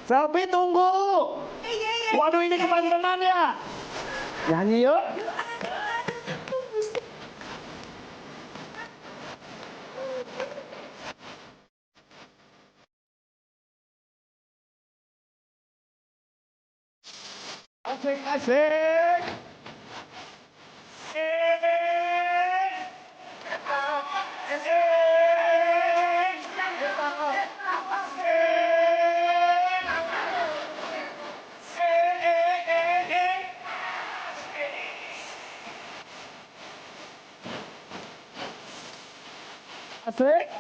Selfie tunggu. Waduh ini kepantenan ya. Nyanyi yuk. Asik asik. Asik.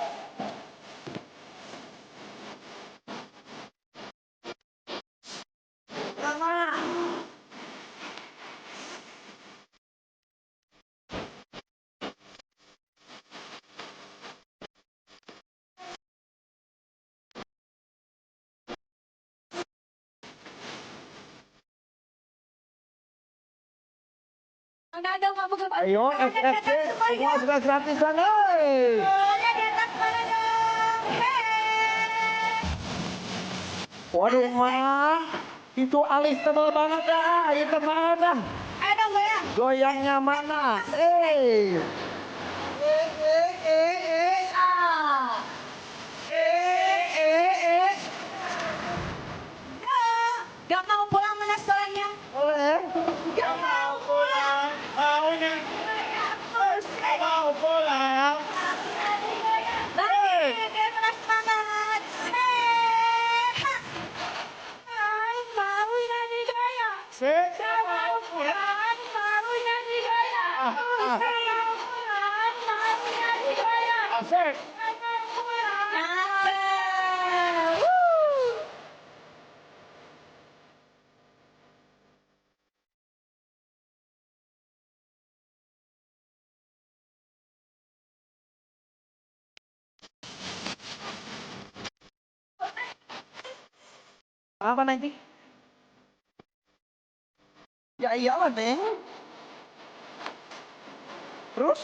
Ayo, SFC, semua sudah gratisan, oi. Waduh, mah, itu alis tebal banget dah, itu mana? Ayo dong goyang. Goyangnya mana? Ah. Gak mau pulang mana sekolahnya? Boleh? Gak mau pulang. Maunya, mau pulang. Balik, dia terus semangat. Mau nyanyi gaya. Saya mau pulang, mau nyanyi gaya. Saya mau pulang, mau nyanyi gaya. Asik. Saya mau pulang. Nyampe. Apa nanti? Ya iyalah, Neng. Terus?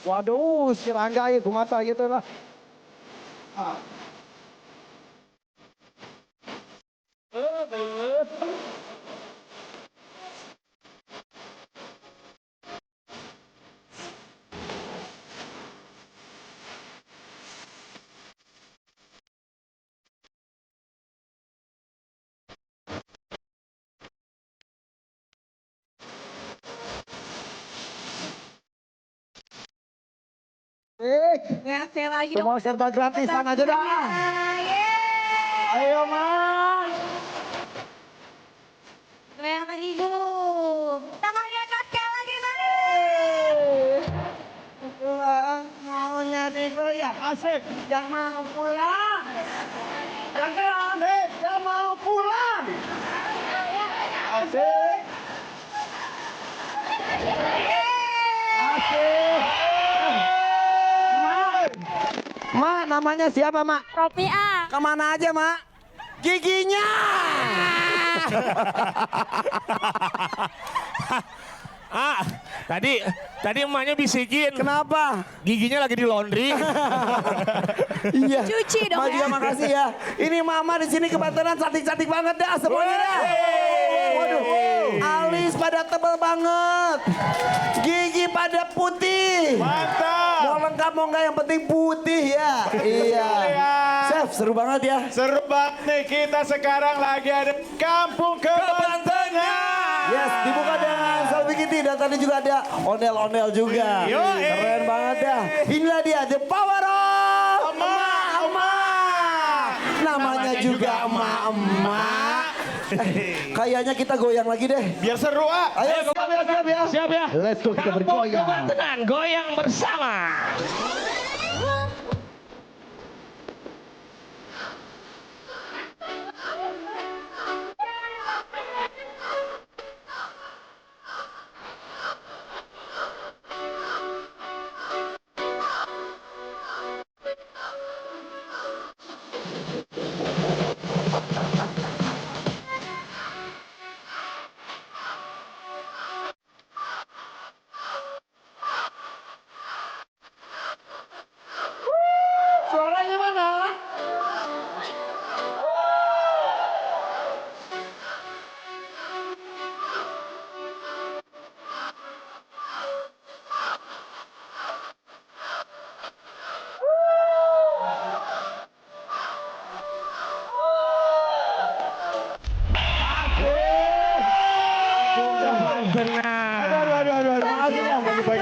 Waduh, si Rangga itu mata gitu lah. Ah. Ngasih lagi dong. Semua serba gratisan aja dah. Ayo, Mas. Goyang lagi dulu. Tangannya atas sekali lagi, Mari. Pulang, maunya digoyang. Asik. Yang mau pulang. Yang mau pulang. Asik. Asik. Mak, namanya siapa, Mak? Ropia. Kemana aja, Mak? Giginya. Tadi emaknya bisikin. Kenapa? Giginya lagi di laundry. Iya. Cuci dong, Mak juga ya. makasih ya. Ini Mama di sini kebetulan cantik-cantik banget dah semuanya dah. Waduh, alis pada tebal banget. Gigi pada putih. Mantap. Mau lengkap mau enggak yang penting putih ya. Iya. Chef, seru banget ya. Seru banget nih, kita sekarang lagi ada Kampung Kebantengan. Yes, dibuka dengan Selfie Kitty dan tadi juga ada ondel-ondel juga. Yoi. Keren banget ya. Inilah dia The Power of emak-emak. Namanya juga emak-emak. Kayaknya kita goyang lagi deh. Biar seru Ayo siap ya. Siap ya. Let's go kita bergoyang. Kebantenan, goyang bersama.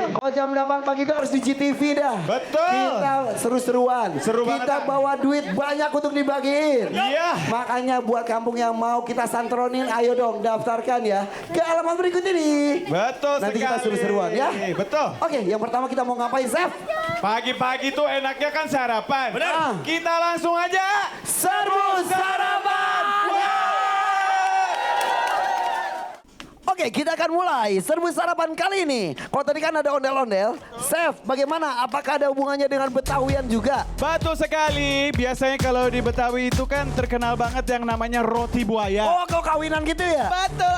Kalau jam 8 pagi itu harus di GTV dah. Betul. Kita seru-seruan. Seru banget, Kita ah. bawa duit banyak untuk dibagiin. Iya. Makanya buat kampung yang mau kita santronin, ayo dong daftarkan ya ke alamat berikut ini. Betul Nanti sekali. kita seru-seruan ya. Betul. Oke, yang pertama kita mau ngapain, Chef? Pagi-pagi tuh enaknya kan sarapan. Benar. Kita langsung aja. Serbu sarapan. Oke, kita akan mulai serbu sarapan kali ini. Kalau tadi kan ada ondel-ondel, Chef, bagaimana? Apakah ada hubungannya dengan Betawian juga? Betul sekali. Biasanya kalau di Betawi itu kan terkenal banget yang namanya roti buaya. Oh, kau kawinan gitu ya? Betul.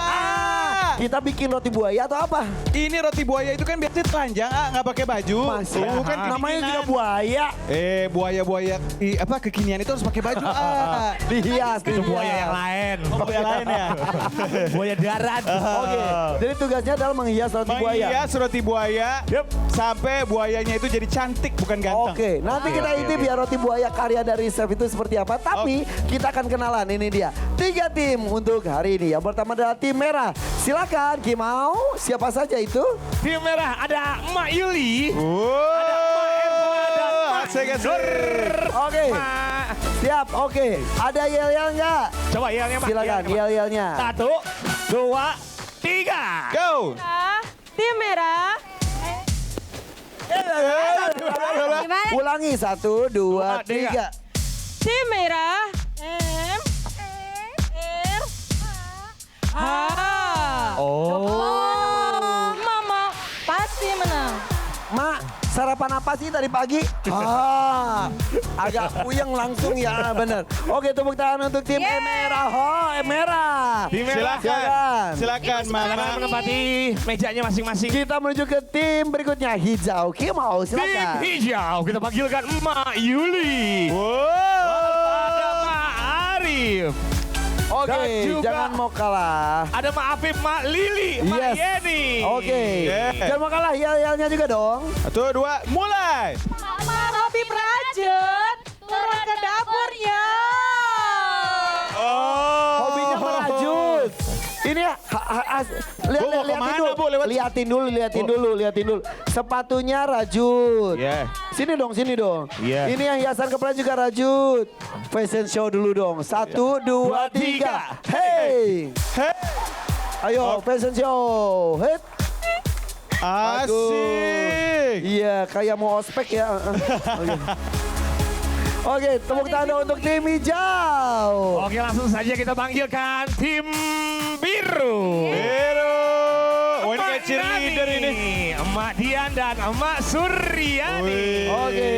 Kita bikin roti buaya atau apa? Ini roti buaya itu kan biasanya telanjang, nggak pakai baju. Masih. Bukan Namanya kedinginan. juga buaya. Buaya-buaya apa kekinian itu harus pakai baju. Dihias. Itu buaya yang lain. Oh, buaya lain ya. Buaya darat. Oke, jadi tugasnya adalah menghias roti buaya. Menghias roti buaya sampai buayanya itu jadi cantik bukan ganteng. Oke, nanti kita intip ya roti buaya karya dari Chef itu seperti apa. Tapi kita akan kenalan, ini dia. 3 tim untuk hari ini. Yang pertama adalah tim merah. Silakan, Kimau. Siapa saja itu? Tim merah ada Emak Yuli. Ada Emak Erva, ada Emak asik. Oke, Emak. siap. Oke, ada yel-yel nggak? Coba yelnya Mak. Silakan, yel-yelnya. 1, 2, 3. Go. Tim merah. Gimana? Ulangi, 1, 2, 3. Tim merah. H. Oh. Mama pasti menang. Mak, sarapan apa sih tadi pagi? Agak puyeng langsung ya, bener. Oke, tepuk tangan untuk tim merah. Merah. Tim merah. Silakan Silakan Mama. menempati mejanya masing-masing. Kita menuju ke tim berikutnya, hijau. Kimau, Tim silakan. hijau kita panggilkan Emak Yuli. Ada Mak Arif. Oke, Dan juga- jangan mau kalah. Ada Mak Afif, Mak Lili, Mak Yes. Yeni. Oke, Yeah. jangan mau kalah, yel-yelnya juga dong. 1, 2, mulai. Mama Robi Prajut turun ke dapurnya. Oh. Hobinya merajut. Ini ya, Bu, mau kemana, Bu? Lewat- liatin dulu. Sepatunya rajut. Yeah. Sini dong. Iya. Ini yang hiasan kepala juga rajut. Fashion show dulu dong. 1, 2, 3. Hey. Hey. Ayo, fashion show. Hit. Asik. Iya, kayak mau ospek ya. Oke, tepuk tangan untuk tim hijau. Oke, langsung saja kita panggilkan tim biru. Biru. Oh, ini kayak Emak cheerleader Nani, ini. Emak Dian dan Emak Suryani. Wih. Oke,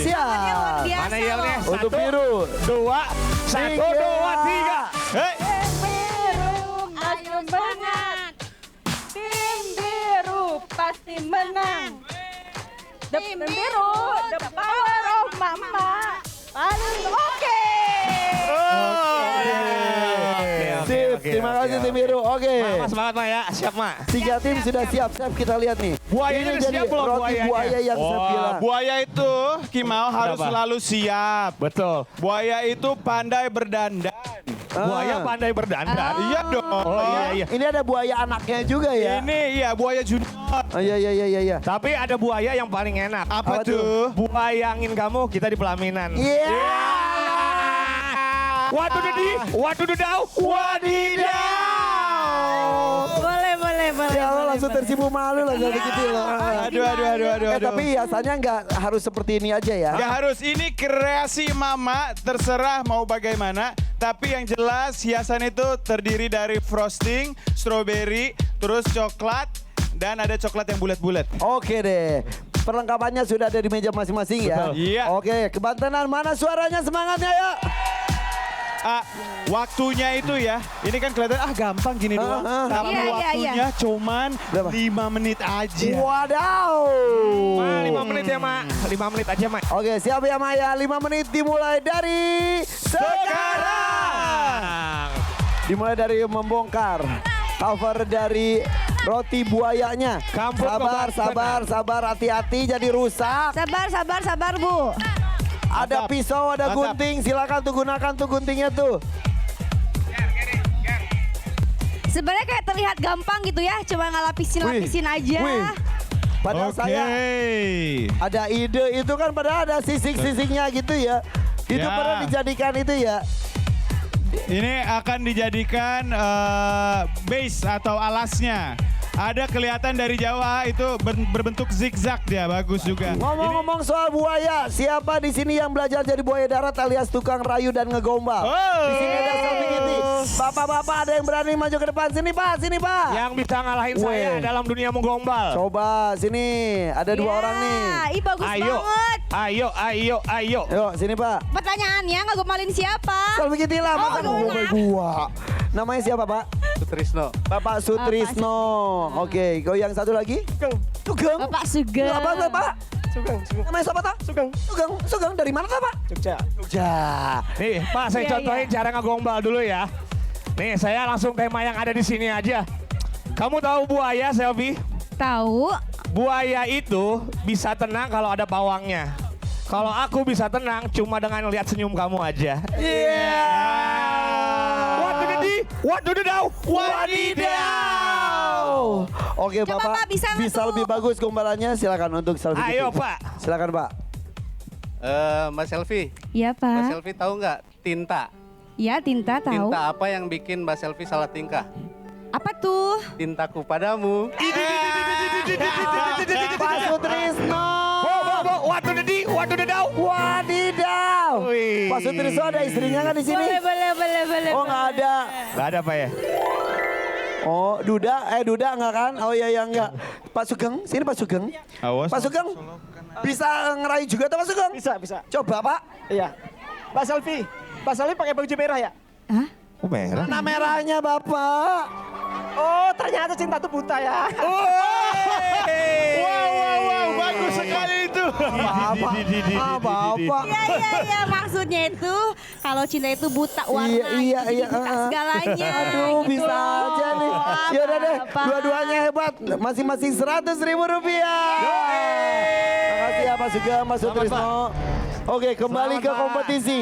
siap. Mana yelnya? Untuk 1, biru. 2, 1, 2, 3. Hey. Biru pasti menang. Tim biru pasti menang. Tim biru, the power of mama. Paling oke. Sip, terima kasih tim biru. Oke. Mas semangat Mak ya, siap Mak. 3 tim sudah siap. Kita lihat nih. Buayanya Ini udah jadi siap belum roti buayanya? buaya yang saya bilang. Buaya itu Kimau harus Kenapa? selalu siap. Betul. Buaya itu pandai berdandan. Buaya pandai berdandan. Iya dong. Oh iya. Ini ada buaya anaknya juga ya. Ini iya buaya junior. Oh, iya. Tapi ada buaya yang paling enak. Apa Apa tuh? tuh? Bayangin kamu kita di pelaminan. Iya. Waduh dedi, waduh dedau, wadidaw. Boleh. Ya Allah langsung tersipu malu lah kalau begitu loh. Aduh. Tapi hiasannya nggak harus seperti ini aja ya. Gak harus, ini kreasi mama, terserah mau bagaimana. Tapi yang jelas hiasan itu terdiri dari frosting, strawberry, terus coklat, dan ada coklat yang bulat-bulat. Oke deh. Perlengkapannya sudah ada di meja masing-masing ya. Betul. Iya. Oke, kebantenan mana suaranya, semangatnya ya. Waktunya itu ya, ini kan kelihatan gampang gini doang. Tapi Iya, waktunya cuman Berapa? 5 menit aja. Wadaw. Ma, 5 menit ya Mak, 5 menit aja Mak. Oke, siap ya Maya. 5 menit dimulai dari Sekarang. Dimulai dari membongkar cover dari roti buayanya. Kampung Sabar, hati-hati jadi rusak. Sabar Bu. Ada Mantap. pisau, ada Mantap. gunting. Silakan tuh gunakan tuh guntingnya tuh. Sebenarnya kayak terlihat gampang gitu ya, coba ngelapisin aja. Wih. Padahal saya ada ide itu kan padahal ada sisik-sisiknya gitu ya. Itu Ya. pernah dijadikan itu ya. Ini akan dijadikan base atau alasnya. Ada kelihatan dari jauh itu berbentuk zigzag dia, bagus juga. Ngomong-ngomong soal buaya, siapa di sini yang belajar jadi buaya darat alias tukang rayu dan ngegombal? Di sini ada Selfie Kitty. Bapak-bapak ada yang berani maju ke depan sini Pak, sini Pak. Yang bisa ngalahin saya Weh. dalam dunia menggombal. Coba sini, ada dua orang nih. Ih bagus Ayo, banget. ayo. Yuk sini Pak. Pertanyaannya ngegombalin siapa? Selfie Kitty lah, masa ngegombal gua. Namanya siapa Pak? Sutrisno. Bapak Sutrisno. Oke, kau yang satu lagi? Sugeng. Bapak Sugeng. Apa Pak? Sugeng. Namanya siapa tak? Sugeng dari mana tak Pak? Jogja. Jogja. Nih, Pak, saya Iya, contohin cara ngegombal dulu ya. Nih, saya langsung tema yang ada di sini aja. Kamu tahu buaya, Selfie? Tahu. Buaya itu bisa tenang kalau ada pawangnya. Kalau aku bisa tenang cuma dengan lihat senyum kamu aja. What do the do? Wadidaw. Oke Coba, Bapak, Pak, bisa nggak tuh? lebih bagus gombalannya silakan untuk Selfie Kitty. Ayo, Pak. Silakan Pak. Mbak Selfie. Iya Mbak Pak. Selfie tahu nggak tinta? Iya tinta tahu. Tinta apa yang bikin Mbak Selfie salah tingkah? Apa tuh? Tintaku padamu. Pak Sutrisno. What do the do? Wadidaw. Wih. Pak Sutrisno ada istrinya kan di sini? Boleh. Oh nggak ada. Gak ada, Pak ya? Oh Duda nggak kan? Oh iya enggak. Pak Sugeng, sini Pak Sugeng. Awas. Pak Sugeng bisa ngerayu juga tuh Pak Sugeng? Bisa. Coba Pak. Iya. Mbak Selfie pakai baju merah ya? Hah? Oh, merah. Mana merahnya Bapak? Oh, ternyata cinta tuh buta ya. Wow, bagus sekali itu. Bapak. Iya maksudnya itu kalau cinta itu buta warna. Iya, jadi iya, buta segalanya. Aduh, gitu. bisa aja nih. Wah, Ya udah deh, Bapak. dua-duanya hebat. Masing-masing 100.000 rupiah. Makasih ya Pak Sugeng, Mas Sutrisno. Oke, kembali ke kompetisi.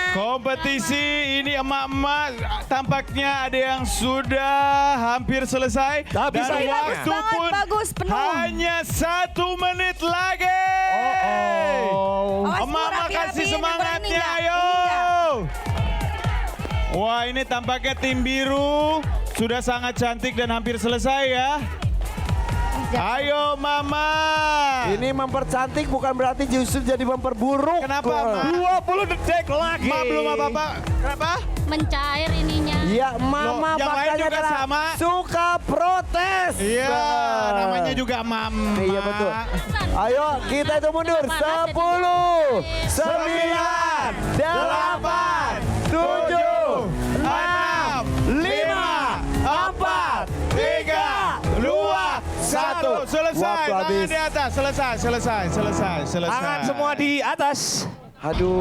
Kompetisi ini emak-emak tampaknya ada yang sudah hampir selesai. Tapi Dan sayangnya. waktu Bagus pun banget, bagus, penuh. hanya 1 menit lagi. Awas, Emak-emak rapi-rapiin kasih yang semangatnya, berani nggak? ayo. Ini nggak? Wah, ini tampaknya tim biru sudah sangat cantik dan hampir selesai ya. Ayo Mama. Ini mempercantik bukan berarti justru jadi memperburuk. Kenapa, Ma? 20 detik lagi. Ma belum apa-apa. Kenapa? Mencair ininya. Ya, Mama Loh, yang lain faktanya juga adalah sama. suka protes. Iya, namanya juga Mama. Iya betul. Ayo kita itu mundur. 10, 9, 8, 7, 6, 5, 4, 3, 2, 1. Selesai. Waktu Tangan habis. di atas. Selesai. Tangan semua di atas. Aduh.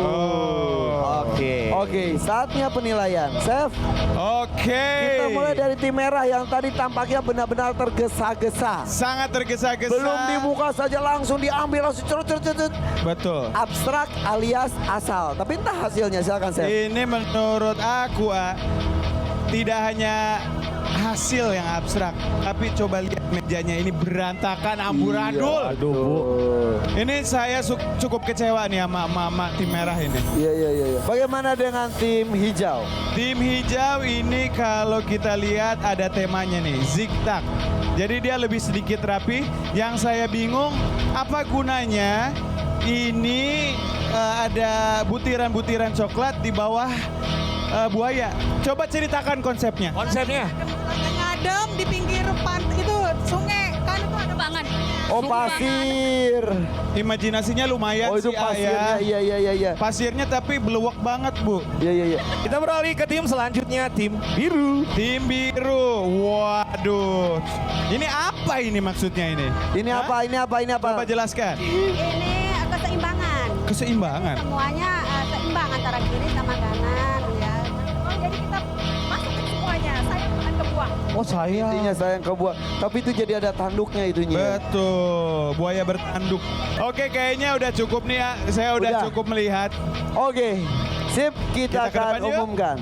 Oke. Oke, saatnya penilaian. Chef, Oke. kita mulai dari tim merah yang tadi tampaknya benar-benar tergesa-gesa. Sangat tergesa-gesa. Belum dibuka saja langsung diambil langsung cerut. Betul. Abstrak alias asal. Tapi entah hasilnya, silakan Chef. Ini menurut aku, tidak hanya hasil yang abstrak, tapi coba lihat mejanya ini berantakan, amburadul. Aduh. Ini saya cukup kecewa nih sama mama tim merah ini. Iya. Bagaimana dengan tim hijau? Tim hijau ini kalau kita lihat ada temanya nih, zigzag. Jadi dia lebih sedikit rapi. Yang saya bingung, apa gunanya ini ada butiran-butiran coklat di bawah buaya. Coba ceritakan konsepnya. Konsepnya. Ngadem di pinggir pantai itu sungai kan itu ada Banget. Oh, pasir. Imajinasinya lumayan Oh, itu sih, pasirnya. Ayah. Iya. Pasirnya tapi beluwak banget, Bu. Iya. Kita beralih ke tim selanjutnya, tim biru. Tim biru. Waduh. Ini apa ini maksudnya ini? Ini Hah? apa? Ini apa? Coba jelaskan. ini keseimbangan. Keseimbangan. Semuanya seimbang antara kiri sama kanan ya. Oh, jadi kita masukin semuanya. Saya bukan kebuang. Oh, saya. Intinya sayang ke buah. Tapi itu jadi ada tanduknya itunya. Betul, buaya bertanduk. Oke, kayaknya udah cukup nih ya. Saya udah Udah. cukup melihat. Oke, sip Kita kita ke akan depan yuk. umumkan.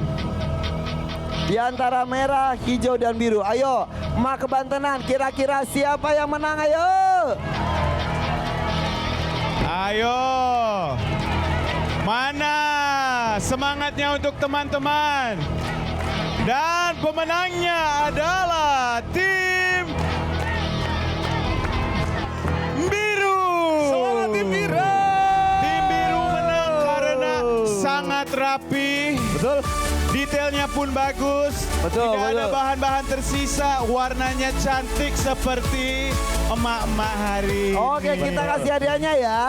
Di antara merah, hijau, dan biru. Ayo, Mak Kebantenan, kira-kira siapa yang menang? Ayo. Ayo. Mana semangatnya untuk teman-teman? Dan pemenangnya adalah tim biru. Semangat tim biru. Tim biru menang karena sangat rapi. Betul. Detailnya pun bagus. Betul, Tidak ada betul. bahan-bahan tersisa. Warnanya cantik seperti emak-emak hari Oke, ini. kita kasih hadiahnya ya.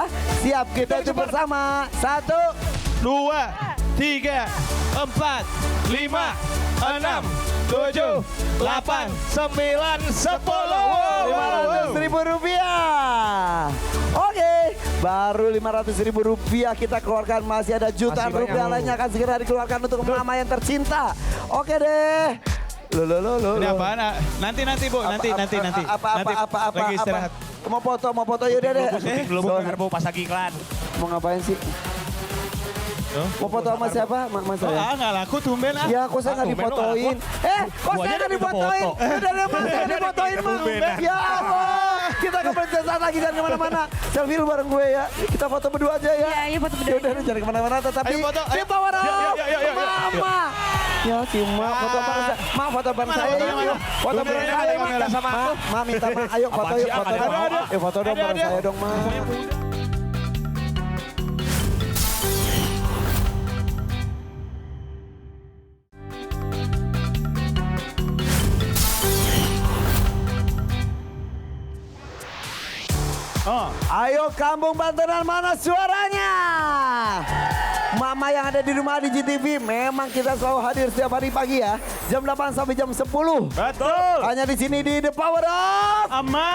Siap, kita itu bersama. 1, 2, 3, 4, 5, 6, 7, 8, 9, 10. 500.000 rupiah. Oke, baru 500.000 rupiah kita keluarkan. Masih ada jutaan Masih banyak. rupiah lainnya akan segera dikeluarkan untuk mama yang tercinta. Oke deh. Lo. Ini apaan? Ah, Nanti Bu, nanti. Nanti lagi istirahat. Mau foto yaudah deh. Belum Bu, pas lagi iklan. Mau ngapain sih? Mau foto sama siapa? Mas Oh, saya. nggak laku tumben ah. Ya, kok saya nggak tumben lo difotoin? Kok saya nggak difotoin? Udah deh, Mas, saya difotoin, Mas. Ya Allah, kita ke sesaat lagi, jangan kemana-mana. Selfie lu bareng gue ya. Kita foto berdua aja ya. Iya, foto berdua. Udah, jangan kemana-mana, tetapi Ayo foto, ayo. di power up. Yuk. Mama. Ya, si Ma, foto bareng saya. Ma, foto bareng Mana saya. fotonya, Yuk. mana? Foto Udah, bareng ada saya, Ma. kamera sama aku. Ma, minta Ma. Ayo foto Apaan yuk, sih, foto ada, dong. ada. Foto dong bareng saya dong, Ma. Oh, Ayo kampung Bantenan, mana suaranya? Mama yang ada di rumah di GTV, memang kita selalu hadir setiap hari pagi ya. Jam 8 sampai jam 10. betul. Hanya di sini di The Power Up. Ama.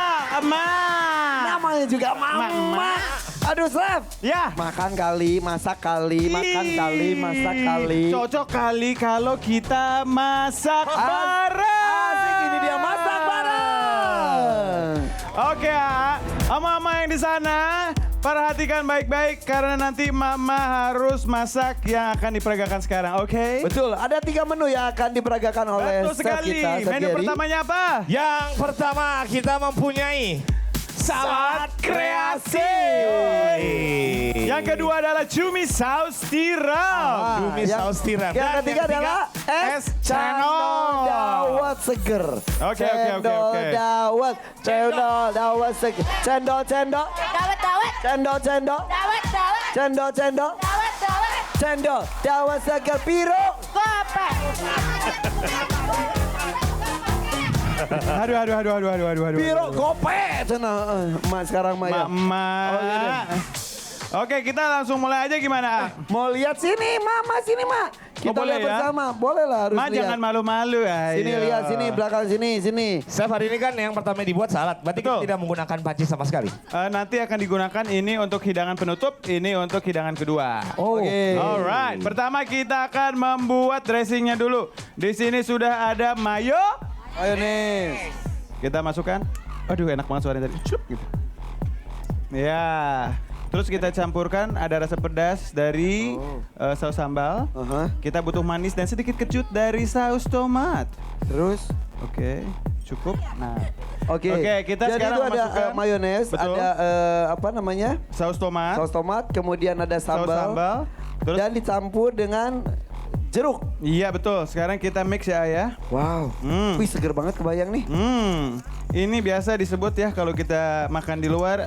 Namanya juga Mama. Aduh, Chef. Ya. Makan kali, masak kali, makan kali, masak kali. Cocok kali kalau kita masak bareng. Asik, ini dia masak bareng. Oke, Mama yang di sana, perhatikan baik-baik karena nanti Mama harus masak yang akan diperagakan sekarang, oke? Betul, ada 3 menu yang akan diperagakan oleh Betul chef sekali. kita, Chef Menu Gary. pertamanya apa? Yang pertama kita mempunyai salad kreasi. Yang kedua adalah cumi saus tiram. Cumi yang- saus tiram. Yang Dan ketiga adalah es cendol dawet seger. Oke. Cendol dawet, cendol dawet seger. Cendol. Dawet. Cendol. Dawet. Cendol. Dawet. Cendol dawet seger biru. Bapak. Aduh. Biru gope. Cenah. Mas sekarang Maya. Mama. Oh, iya. Oke, kita langsung mulai aja gimana? Mau lihat sini, Mama sini, Ma. Kita boleh lihat ya? bersama. Boleh lah, harus Ma lihat. jangan malu-malu. Sini ayo. lihat sini, belakang sini. Chef, hari ini kan yang pertama dibuat salad. Berarti kita Betul. tidak menggunakan panci sama sekali. Nanti akan digunakan ini untuk hidangan penutup, ini untuk hidangan kedua. Oke. Alright, pertama kita akan membuat dressingnya dulu. Di sini sudah ada mayo. Mayones. Kita masukkan. Aduh, enak banget suaranya tadi. Cup gitu. Ya. Terus kita campurkan ada rasa pedas dari saus sambal. Aha. Kita butuh manis dan sedikit kecut dari saus tomat. Terus? Oke, cukup. Nah, Oke. kita Jadi sekarang itu ada masukkan- mayones, Betul. ada apa namanya? saus tomat, Saus tomat, kemudian ada saus sambal, sambal. Terus dan dicampur dengan jeruk. iya betul. Sekarang kita mix ya, Ayah. Wow. Wih, seger banget kebayang nih. Ini biasa disebut ya kalau kita makan di luar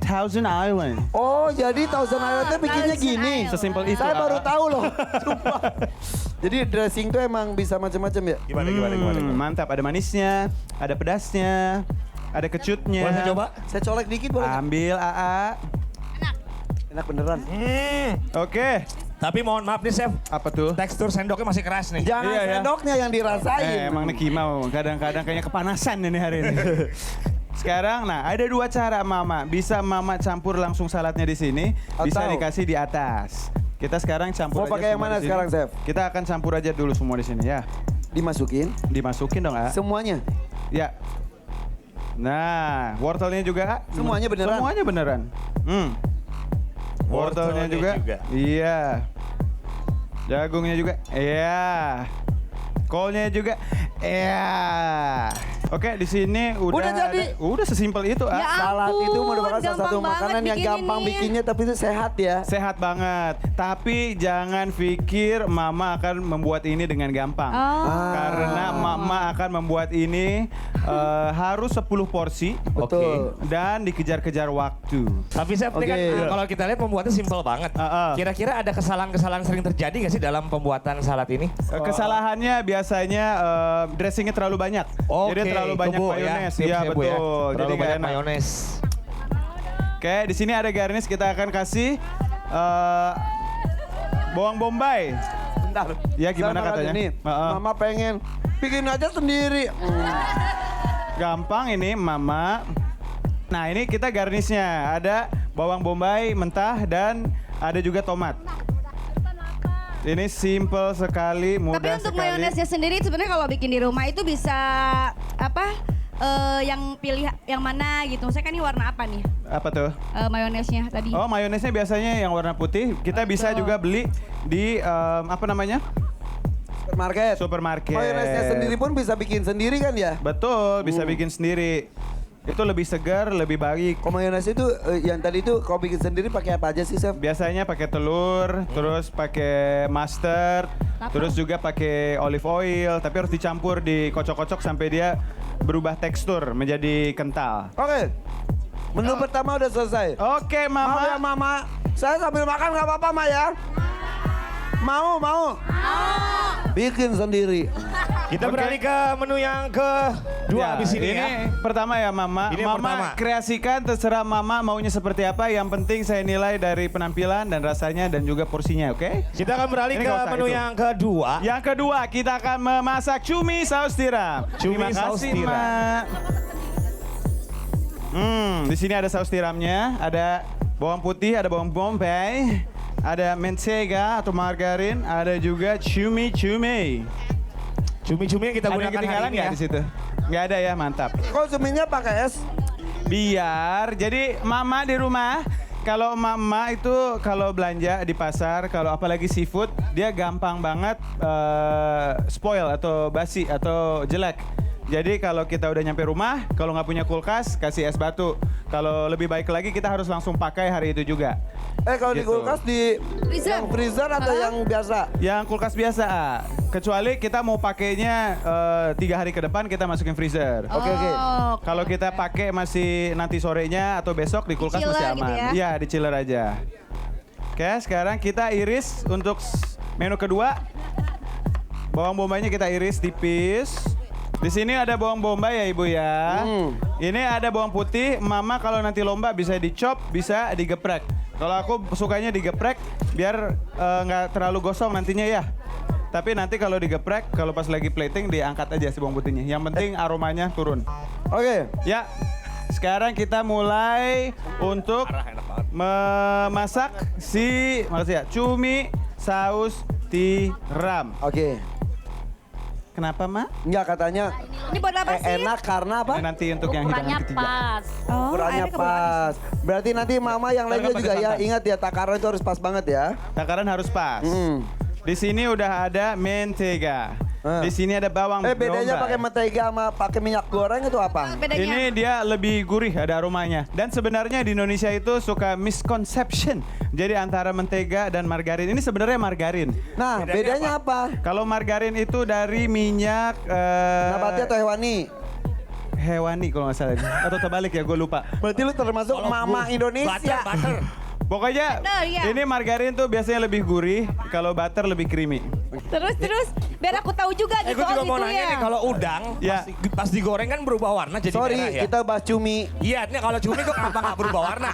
Thousand Island. Oh, jadi Thousand Island bikinnya gini. Sesimpel itu. Saya baru tahu loh. Sumpah. Jadi dressing tuh emang bisa macam-macam ya? Gimana? Mantap, ada manisnya, ada pedasnya, ada kecutnya. Boleh saya coba? Saya colek dikit boleh nggak? Ambil AA. Enak beneran. Oke. Tapi mohon maaf nih Chef, Apa tuh? tekstur sendoknya masih keras nih. Jangan Iya, ya. sendoknya yang dirasain. Emang Niki mau kadang-kadang kayaknya kepanasan ini hari ini. Sekarang, nah ada 2 cara Mama. Bisa Mama campur langsung saladnya di sini, bisa Atau- dikasih di atas. Kita sekarang campur Mau aja pakai yang semua mana di sini. sekarang, Chef? Kita akan campur aja dulu semua di sini ya. Dimasukin Dimasukin dong, A. semuanya. Ya. Nah, wortelnya juga, A. Semuanya beneran? Semuanya beneran. Wortelnya juga. Iya. Jagungnya juga. Iya. Kolnya juga. Iya. Oke, di sini udah Udah jadi. udah sesimpel itu, A. Ya Salad itu merupakan adalah salah satu gampang makanan banget yang gampang bikinnya. bikinnya tapi itu sehat ya. Sehat banget. Tapi jangan pikir mama akan membuat ini dengan gampang. Oh. Karena mama akan membuat ini harus 10 porsi. Betul. Dan dikejar-kejar waktu. Tapi saya Oke. kan kalau kita lihat pembuatnya simpel banget. Kira-kira ada kesalahan-kesalahan sering terjadi nggak sih dalam pembuatan salad ini? Kesalahannya biasanya dressingnya terlalu banyak. Jadi terlalu banyak tubuh mayones. tips Iya ya, Bu, betul. ya. Terlalu Jadi nggak banyak enak. mayones. Oke, di sini ada garnish, kita akan kasih bawang bombay. Bentar. Ya, gimana Sama katanya? Nih, Mama pengen bikin aja sendiri. Gampang ini mama. Nah ini kita garnishnya. Ada bawang bombay mentah dan ada juga tomat. Ini simple sekali, mudah Tapi untuk sekali. mayonesnya sendiri sebenarnya kalau bikin di rumah itu bisa apa? Yang pilih yang mana gitu. Maksudnya kan ini warna apa nih? Apa tuh? Mayonesnya tadi. Oh mayonesnya biasanya yang warna putih. Kita bisa juga beli di apa namanya? Supermarket. Supermarket. Mayonesnya sendiri pun bisa bikin sendiri kan ya? Betul, bisa bikin sendiri. Itu lebih segar, lebih baik. Kalau mayones itu yang tadi itu kau bikin sendiri pakai apa aja sih, Chef? Biasanya pakai telur, terus pakai mustard, terus juga pakai olive oil, tapi harus dicampur, dikocok-kocok sampai dia berubah tekstur menjadi kental. Oke. Menu pertama udah selesai. Oke, Maaf ya, Mama. Mama. Saya sambil makan nggak apa-apa, Ma ya? Mau. Bikin sendiri. Kita beralih ke menu yang kedua habis ini ya. Pertama ya, Mama. Ini yang Mama pertama. kreasikan, terserah Mama maunya seperti apa. Yang penting saya nilai dari penampilan dan rasanya dan juga porsinya, oke? Kita akan beralih Ini ke nggak usah menu itu. yang kedua. Yang kedua, kita akan memasak cumi saus tiram. Cumi Terima saus kasih, tiram. Mak. Di sini ada saus tiramnya, ada bawang putih, ada bawang bombay, ada mentega atau margarin, ada juga cumi-cumi. Cumi-cumi yang kita Ada yang gunakan hari ketinggalan ini nggak ya. di situ? Nggak ada ya, mantap. Kau cuminya pakai es? Biar, jadi mama di rumah, kalau mama itu kalau belanja di pasar, kalau apalagi seafood, dia gampang banget spoil atau basi atau jelek. Jadi kalau kita udah nyampe rumah, kalau nggak punya kulkas, kasih es batu. Kalau lebih baik lagi kita harus langsung pakai hari itu juga. Kalau di Gitu. kulkas di Freezer. yang freezer atau yang biasa? Yang kulkas biasa, kecuali kita mau pakainya 3 hari ke depan kita masukin freezer. Oke. Oh, Kalau kita pakai masih nanti sorenya atau besok di kulkas Di masih chiller aman. gitu ya? Iya, di chiller aja. Oke, sekarang kita iris untuk menu kedua. Bawang bombaynya kita iris tipis. Di sini ada bawang bombay ya Ibu ya. Ini ada bawang putih. Mama kalau nanti lomba bisa dicop, bisa digeprek. Kalau aku sukanya digeprek biar nggak terlalu gosong nantinya ya. Tapi nanti kalau digeprek, kalau pas lagi plating diangkat aja si bawang putihnya. Yang penting aromanya turun. Oke. Ya, sekarang kita mulai untuk memasak si cumi saus tiram. Oke. Kenapa, Mak? Enggak katanya ini buat apa sih? enak karena apa? Ini nanti untuk yang hidangan ketiga. Oh, Ukurannya airnya kebetulan. pas. Berarti nanti Mama yang lainnya Pakai juga ya santan. ingat ya takaran itu harus pas banget ya. Takaran harus pas. Hmm. Di sini udah ada mentega. Di sini ada bawang Bedanya bombay. pakai mentega sama pakai minyak goreng itu apa? Bedanya. Ini dia lebih gurih, ada aromanya. Dan sebenarnya di Indonesia itu suka misconception. Jadi antara mentega dan margarin. Ini sebenarnya margarin. Nah, bedanya apa? Kalau margarin itu dari minyak Nabati atau hewani? hewani kalau nggak salah. Atau terbalik ya, gue lupa. Berarti lu termasuk mama Indonesia. Butter. Pokoknya Butter, ya. ini margarin tuh biasanya lebih gurih, kalau butter lebih creamy. Terus biar aku tahu juga gitu. Gue juga mau gitu nanya ya. nih, kalau udang Ya. pas digoreng kan berubah warna jadi Sorry, merah ya. kita bahas cumi. Iya, ini kalau cumi kok kenapa nggak berubah warna?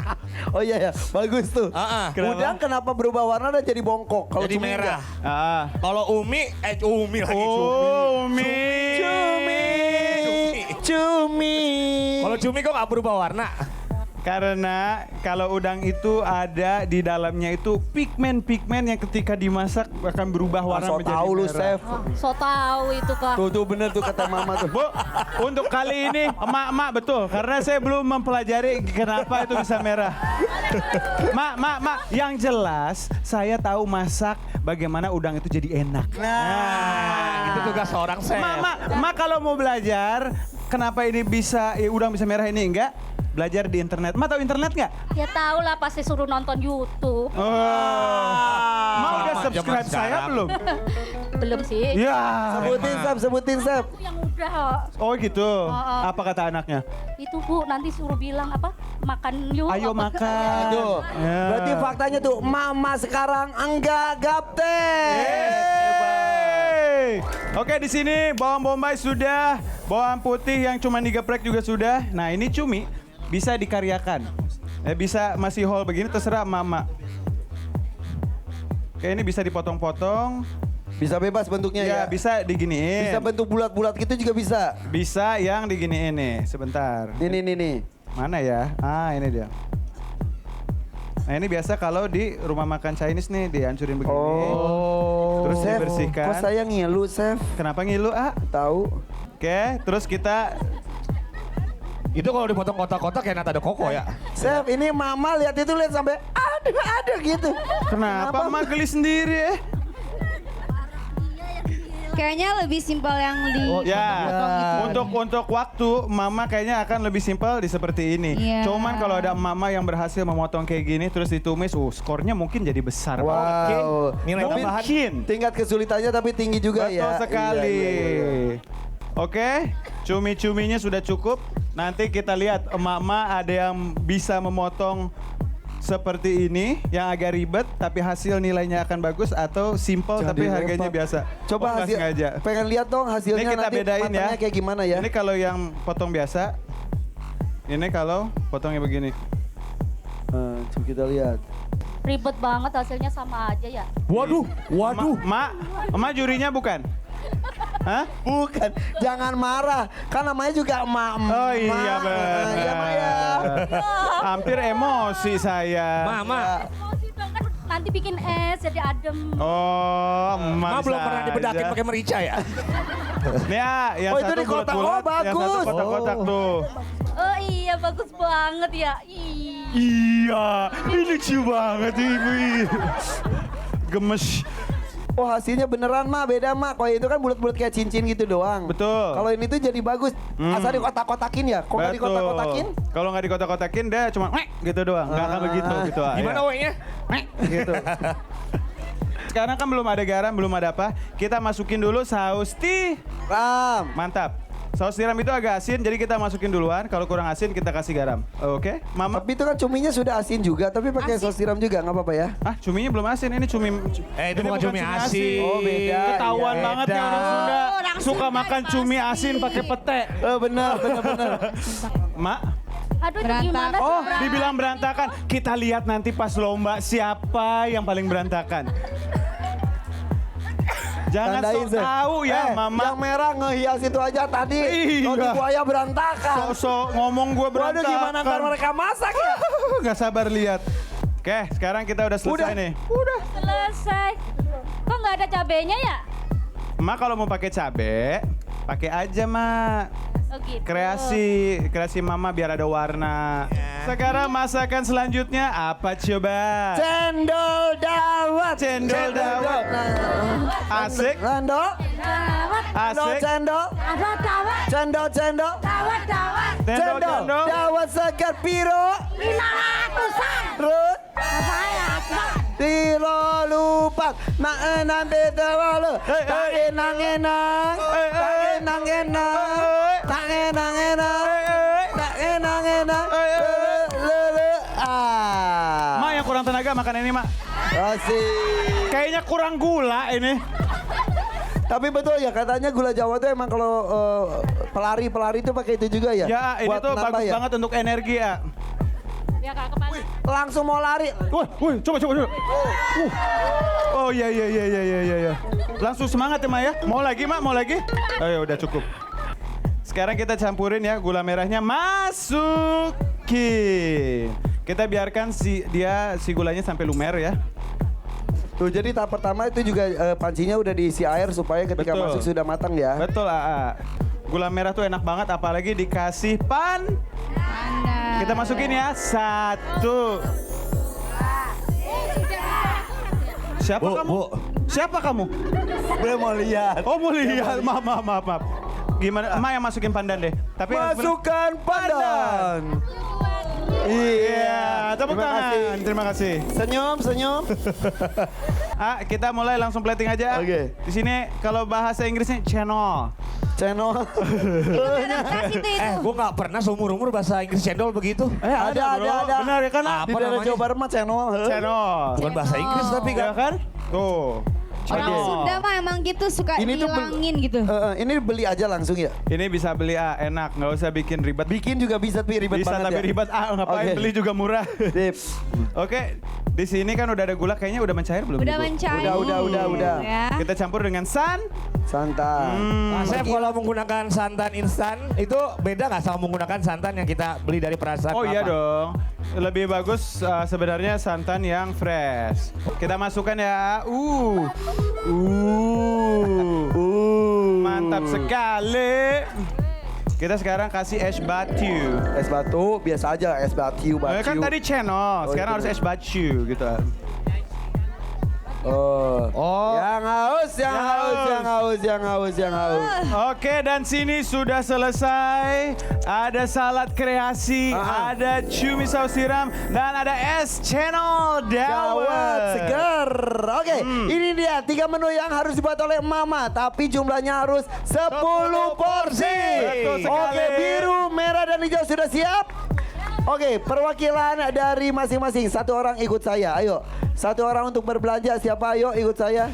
Oh iya ya, bagus tuh. Kenapa? Udang kenapa berubah warna dan jadi bongkok? Kalau Jadi cumi merah. Ah. Kalau umi lagi Oh, cumi. Cumi. Kalau cumi kok nggak berubah warna? Karena kalau udang itu ada di dalamnya itu pigmen-pigmen yang ketika dimasak akan berubah warna So menjadi tahu lu, merah. Chef. So tahu itu kak. Tuh bener tuh kata Mama tuh. Bu, untuk kali ini emak-emak betul karena saya belum mempelajari kenapa itu bisa merah. Mak, yang jelas saya tahu masak bagaimana udang itu jadi enak. Itu tugas seorang chef. Mak kalau mau belajar kenapa ini bisa udang bisa merah ini enggak? belajar di internet. Ma tahu internet nggak? Ya tahu lah pasti suruh nonton YouTube. Oh. Ma udah Sama subscribe zaman saya sekarang. belum? Belum sih. Ya. Sebutin Sep. Itu yang udah. Oh gitu. Oh. Apa kata anaknya? Itu Bu nanti suruh bilang apa? Makan yuk. Ayo apa? makan. Tuh. Ya. Berarti faktanya tuh mama sekarang enggak gaptek. Yeay. Oke, di sini bawang bombay sudah, bawang putih yang cuma digeprek juga sudah. Nah, ini cumi bisa dikaryakan. Bisa masih whole begini terserah mama. Oke, ini bisa dipotong-potong. Bisa bebas bentuknya ya. Ya, bisa diginiin. Bisa bentuk bulat-bulat gitu juga bisa. Bisa yang diginiin nih, sebentar. Nih. Mana ya? Ah, ini dia. Nah, ini biasa kalau di rumah makan Chinese nih, dihancurin begini. Terus Chef, dibersihkan. kok saya ngilu, Chef? Kenapa ngilu, ah? Tahu. Oke, terus kita Itu kalau dipotong kotak-kotak kayak nata de koko ya. Chef, ini mama lihat itu lihat sampai ada gitu. kenapa Ma geli sendiri? Kayaknya lebih simpel yang di Ya, potong-potong gitu. untuk waktu Mama kayaknya akan lebih simpel di seperti ini. Iya. Cuman kalau ada Mama yang berhasil memotong kayak gini terus ditumis, skornya mungkin jadi besar. Wow. Nilai tambahan. Mungkin. Tingkat kesulitannya tapi tinggi juga Betul ya. sekali. Iya. Oke, cumi-cuminya sudah cukup. Nanti kita lihat emak-emak ada yang bisa memotong seperti ini yang agak ribet tapi hasil nilainya akan bagus atau simple tapi Jadi harganya repot. biasa. Coba nggak hasil, sengaja. pengen lihat dong hasilnya Ini kita nanti bedain ya. matangnya kayak gimana ya. Ini kalau yang potong biasa. Ini kalau potongnya begini. Coba kita lihat. Ribet banget hasilnya sama aja ya. Waduh. Emak jurinya bukan? Hah? Bukan, jangan marah. Kan namanya juga emak-emak. Oh iya benar. Iya, Ma, ya. Hampir emosi saya. Mama. Emosi banget nanti bikin es jadi adem. Oh, emak Ma belum pernah saja. dibedakin pakai merica ya. Nih ya, yang Oh, itu satu di kotak. bulat-bulat, Oh, yang satu bagus. kotak-kotak tuh. Oh iya bagus banget ya. Ih. Iya, ini lucu banget ini. Gemes. Oh hasilnya beneran mah beda mah. Kalau itu kan bulat-bulat kayak cincin gitu doang. Betul. Kalau ini tuh jadi bagus. Asal dikotak-kotakin ya. Kok nggak dikotak-kotakin? Kalau nggak dikotak-kotakin dia cuma gitu doang. Nggak akan begitu gitu. Gimana ya. wenya? Gitu. Sekarang kan belum ada garam, belum ada apa. Kita masukin dulu saus Ram. Mantap. Saus tiram itu agak asin, jadi kita masukin duluan. Kalau kurang asin kita kasih garam. Oke, Mama. Tapi itu kan cuminya sudah asin juga. Tapi pakai saus tiram juga nggak apa-apa ya. Ah, cuminya belum asin. Ini cumi. Itu ini bukan cumi asin. Oh, beda. Ketahuan Iya, banget beda. ya orang Sunda. Orang Suka Sunda makan pasti. cumi asin pakai pete. Benar. Mak. Aduh itu gimana sih? Oh, Bra? dibilang berantakan. Kita lihat nanti pas lomba siapa yang paling berantakan. Jangan Tandain, sok Sep. tahu ya, Mama. Yang merah ngehias itu aja tadi. Iya. Roti buaya berantakan. Sok-sok ngomong gue Waduh berantakan. gimana ntar mereka masak ya? Gak sabar lihat. Oke, sekarang kita udah selesai Udah. nih. Selesai. Kok nggak ada cabenya ya? Mak kalau mau pakai cabe, pakai aja, Mak. Oh gitu. Kreasi Mama biar ada warna. Sekarang masakan selanjutnya apa coba? Cendol dawet. Cendol dawet. Asik, Cendol. Dawet. asik. Cendol. Ada dawet. Cendol. Cendol. Dawet dawet. Cendol, Cendol. cendol. Dawet segar piro. 500-an. Terus. Apa ya? Tiro lupak. Nak enang beda walu. Hey, Tak hey. enang-enang. Hey, Tak hey. enang-enang. Hey. Tak enang-enang. Eh, Tak enang-enang. Hey, hey. Lele. Ah. Mak yang kurang tenaga makan ini, Mak. Asik. Kayaknya kurang gula ini. Tapi betul ya katanya gula Jawa tuh emang kalau pelari-pelari itu pakai itu juga ya? Ya, ini Buat tuh nambah bagus ya? banget untuk energi ya. Ya kak kemana? Langsung mau lari. Wih, coba. Oh iya. Langsung semangat ya, Mak ya. Mau lagi, Mak? Mau lagi? Ayo, udah cukup. Sekarang kita campurin ya gula merahnya, masukin. Kita biarkan si gulanya sampai lumer ya. Tuh jadi tahap pertama itu juga pancinya udah diisi air supaya ketika Betul. masuk sudah matang ya. Betul, Aa. Gula merah tuh enak banget apalagi dikasih Kita masukin ya. 1. Siapa kamu? Siapa kamu? Gue mau lihat. Oh, mau lihat. Maaf. Gimana? Emak yang masukin pandan deh. Tapi yang Masukkan pandan. Iya, tepuk Terima tangan. kasih. Terima kasih. Senyum, senyum. Kita mulai langsung plating aja. Oke. Di sini kalau bahasa Inggrisnya channel. Channel. Kasih itu. Gue gak pernah seumur-umur bahasa Inggris cendol begitu. Ada. Benar ya kan? Di daerah namanya? Jawa Barat mah channel. Channel. Bukan bahasa Inggris tapi Ya kan. kan? Tuh. Orang Channel. Sunda mah emang gitu suka Ini tuh ngilangin gitu. Ini beli aja langsung ya. Ini bisa beli enak, nggak usah bikin ribet. Bikin juga bisa tapi ribet Bisa banget tapi ya. ribet ngapain Oke. beli juga murah. Sip. Oke, di sini kan udah ada gula, kayaknya udah mencair belum? Udah Ibu? mencair. Udah. Ya. Kita campur dengan Santai. Asep kalau menggunakan santan instan itu beda nggak sama menggunakan santan yang kita beli dari perasaan Oh iya kelapa? dong. Lebih bagus sebenarnya santan yang fresh. Kita masukkan ya. Mantap sekali. Kita sekarang kasih es batu. Es batu biasa aja, es batu. Kan tadi channel, sekarang itu. harus es batu gitu. Oh. Yang haus. Oke, dan sini sudah selesai. Ada salad kreasi, ada cumi saus tiram, dan ada es channel Dawet dawet. segar. Oke, ini dia 3 menu yang harus dibuat oleh Mama, tapi jumlahnya harus 10 porsi. Betul sekali. Oke, biru, merah, dan hijau sudah siap? Oke, perwakilan dari masing-masing. Satu orang ikut saya, ayo. Satu orang untuk berbelanja, siapa? Ayo ikut saya.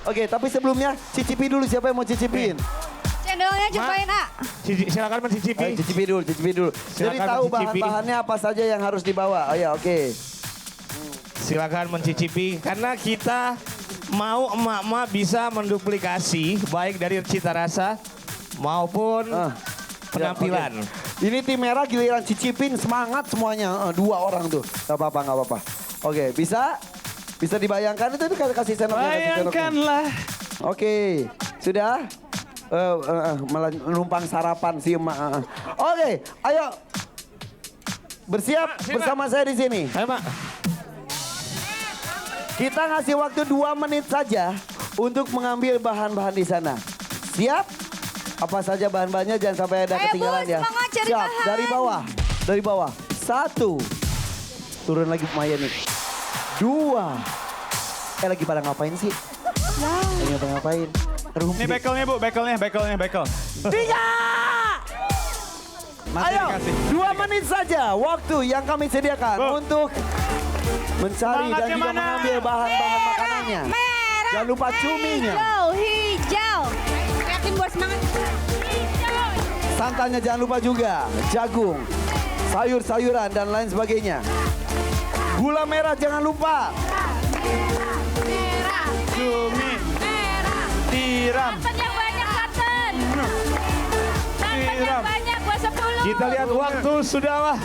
Oke, tapi sebelumnya cicipi dulu siapa yang mau cicipin. Cendolnya cobain, A. Silakan mencicipi. Ayo cicipi dulu. Jadi Silakan tahu mencicipi. bahan-bahannya apa saja yang harus dibawa. Ayo, oke. Silakan mencicipi karena kita mau emak-emak bisa menduplikasi baik dari cita rasa maupun penampilan. Ini tim merah giliran cicipin semangat semuanya. 2 orang tuh. Gak apa-apa. Oke, bisa dibayangkan itu kasih sendoknya. Bayangkanlah. Oke, sudah menumpang sarapan si emak. Oke, ayo bersiap bersama saya di sini. Ayo, Mak. Kita ngasih waktu 2 menit saja untuk mengambil bahan-bahan di sana. Siap? Apa saja bahan-bahannya jangan sampai ada Ayo, Bu, ketinggalan ya. semangat cari Siap, bahan. dari bawah. 1. Turun lagi Maya nih. 2. Lagi pada ngapain sih? Lagi pada ngapain? Ini bekelnya Bu, bekel. 3. Ayo, 2 menit saja waktu yang kami sediakan Bu. untuk mencari dan Semangatnya juga mana? mengambil bahan-bahan makanannya. Merah. Jangan lupa cuminya. Hijau. Yakin buat semangat. Hijau. Santannya jangan lupa juga. Jagung, sayur-sayuran dan lain sebagainya. Gula merah jangan lupa. Merah. Cumi, Merah. tiram. Santan yang banyak, santan. Santan yang Tiram. banyak buat 10. Kita lihat waktu sudah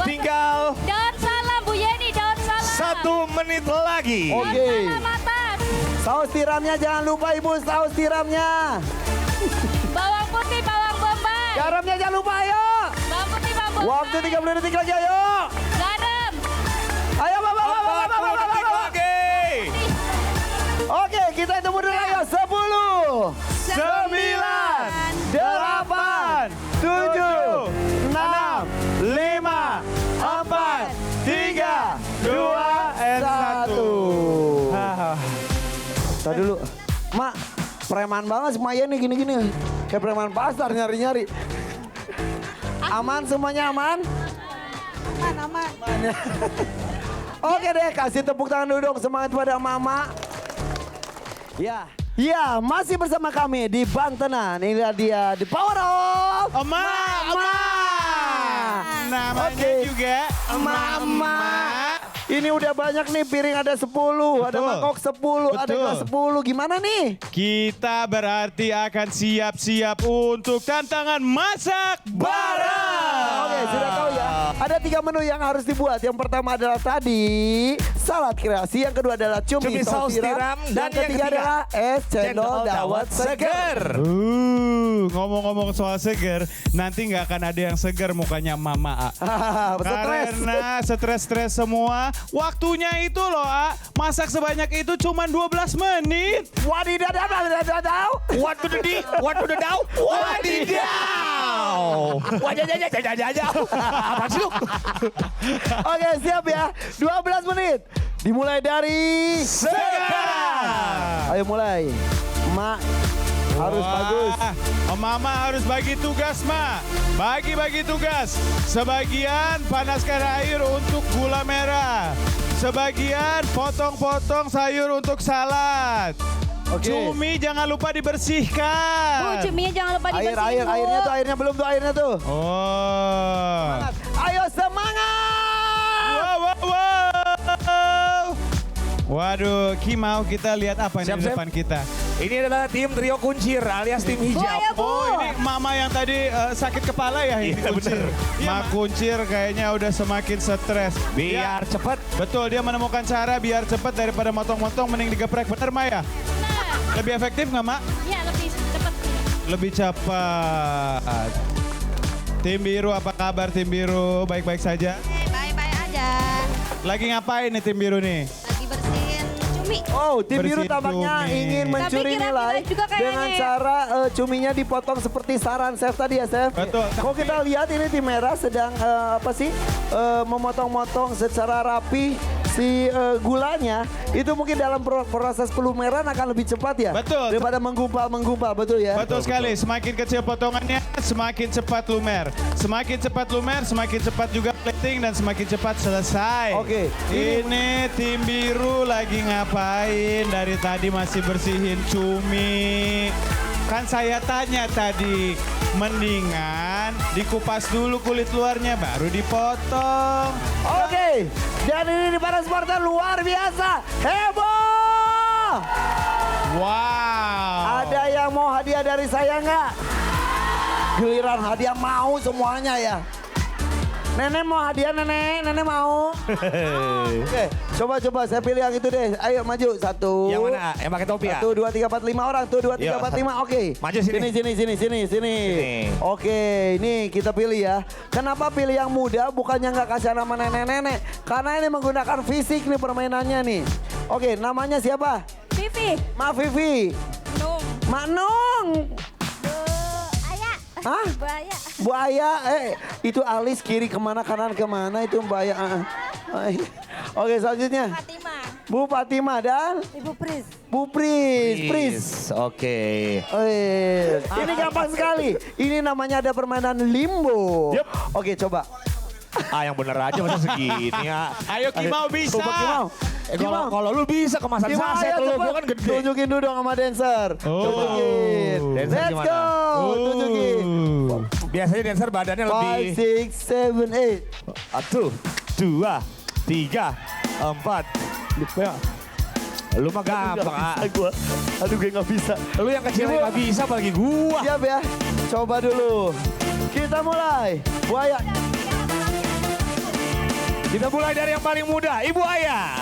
tinggal Daun salam, Bu Yeni, daun salam. 1 menit lagi. Oke. Salam atas. Saus tiramnya jangan lupa Ibu, saus tiramnya. Bawang putih, bawang bombay. Garamnya jangan lupa ayo. Bawang putih, bawang bombay. Waktu 30 detik lagi ayo. Garam. Ayo Bapak. 40 detik lagi. Oke, kita hitung dulu ayo. 10, 9, 8, 7, 6, 5, 4, 3, 2, 1. Tadi dulu. Mak, preman banget si Maya nih gini-gini. Kayak preman pasar nyari-nyari. Aman semuanya aman? Aman. Oke deh, kasih tepuk tangan dulu dong semangat pada mama. Ya, masih bersama kami di Bantenan. Inilah dia The Power of Mama. Namanya Oke. juga Mama. Ini udah banyak nih piring ada 10, ada Betul. mangkok 10, ada Betul. gelas 10. Gimana nih? Kita berarti akan siap-siap untuk tantangan masak bareng. Oke, sudah tahu ya. Ada 3 menu yang harus dibuat. Yang pertama adalah tadi salad kreasi, yang kedua adalah cumi saus tiram, dan yang ketiga ketiga adalah es cendol dawet seger. Ngomong-ngomong soal seger, nanti nggak akan ada yang seger mukanya Mama A. Stres. Karena stres-stres semua. Waktunya itu loh A, masak sebanyak itu cuma 12 menit. Wadidaw. Wadidaw. Wow. Wajah. Apa sih lu? Oke, siap ya. 12 menit. Dimulai dari Sekarang. Ayo mulai. Mak harus Wah, bagus. Mama harus bagi tugas, Ma. Bagi tugas. Sebagian panaskan air untuk gula merah. Sebagian potong-potong sayur untuk salad. Oke. Cumi jangan lupa dibersihkan. cuminya jangan lupa dibersihin, Bu. Airnya belum tuh airnya tuh. Oh. Ayo semangat. Wow. Waduh, Kimau, kita lihat apa ini di Siap. depan kita. Ini adalah tim trio kuncir alias tim Bu, hijau. ayo, Bu. Oh, ini mama yang tadi sakit kepala ya ini Iya, kuncir. bener. Ma kuncir kayaknya udah semakin stres. Biar cepet. Betul, dia menemukan cara biar cepat daripada motong-motong mending digeprek. Bener, Ma ya? Lebih efektif nggak, Ma? Iya, lebih cepat. Lebih cepat. Tim biru, apa kabar tim biru? Baik-baik saja? Bye-bye aja. Lagi ngapain nih tim biru nih? Lagi bersihin cumi. Oh, tim biru Bersihin tampaknya cumi. ingin mencuri Tapi kira-kira nilai juga kayaknya dengan ya. cara cuminya dipotong seperti saran Chef tadi ya, Chef. Betul. Kok kita lihat ini tim merah sedang memotong-motong secara rapi si gulanya, itu mungkin dalam proses pelumeran akan lebih cepat ya. Betul. Daripada menggumpal, betul ya. Betul sekali, semakin kecil potongannya, semakin cepat lumer. Semakin cepat lumer, semakin cepat juga plating dan semakin cepat selesai. Oke. Ini tim biru lagi ngapain? Dari tadi masih bersihin cumi. Kan saya tanya tadi, mendingan dikupas dulu kulit luarnya baru dipotong. Oke, dan ini para supporter luar biasa, heboh. Wow. Ada yang mau hadiah dari saya nggak? Giliran hadiah mau semuanya ya. Nenek mau hadiah, nenek mau. Oke, coba saya pilih yang itu deh. Ayo maju, 1. Yang mana? Yang pakai topi ya? 1, 2, 3, 4, 5 orang. Tuh 2, 3, 4, 5. Oke. Maju sini. Sini. Oke, ini kita pilih ya. Kenapa pilih yang muda? Bukannya nggak kasih nama nenek-nenek. Karena ini menggunakan fisik nih permainannya nih. Oke, namanya siapa? Vivi. Mak Vivi. Nung. Mak Nung. Ayah. Hah? Buaya. Buaya, itu alis kiri kemana kanan kemana itu buaya. Oke, selanjutnya Fatima. Bu Fatima dan Ibu Pris. Bu Pris. Oke. Ini gampang sekali. Ini namanya ada permainan limbo. Yup. Oke, coba. Yang bener aja masa segini ya. Ayo Kimau bisa. Coba Kimau. Kalau lu bisa kemasan Kimau, saset ayo lu, cepet. gua kan gede. Tunjukin dulu dong sama dancer. Tunjukin. Dancer Let's gimana? go. Tunjukin. Biasanya dancer badannya lebih. 5, 6, 7, 8. 1, 2, 3, 4. Lu mah gampang. Gua. Aduh, gue nggak bisa. Lu yang kecil Ibu. nggak bisa apalagi gua. Siap ya? Coba dulu. Kita mulai. Buaya. Kita mulai dari yang paling muda, Ibu Ayah.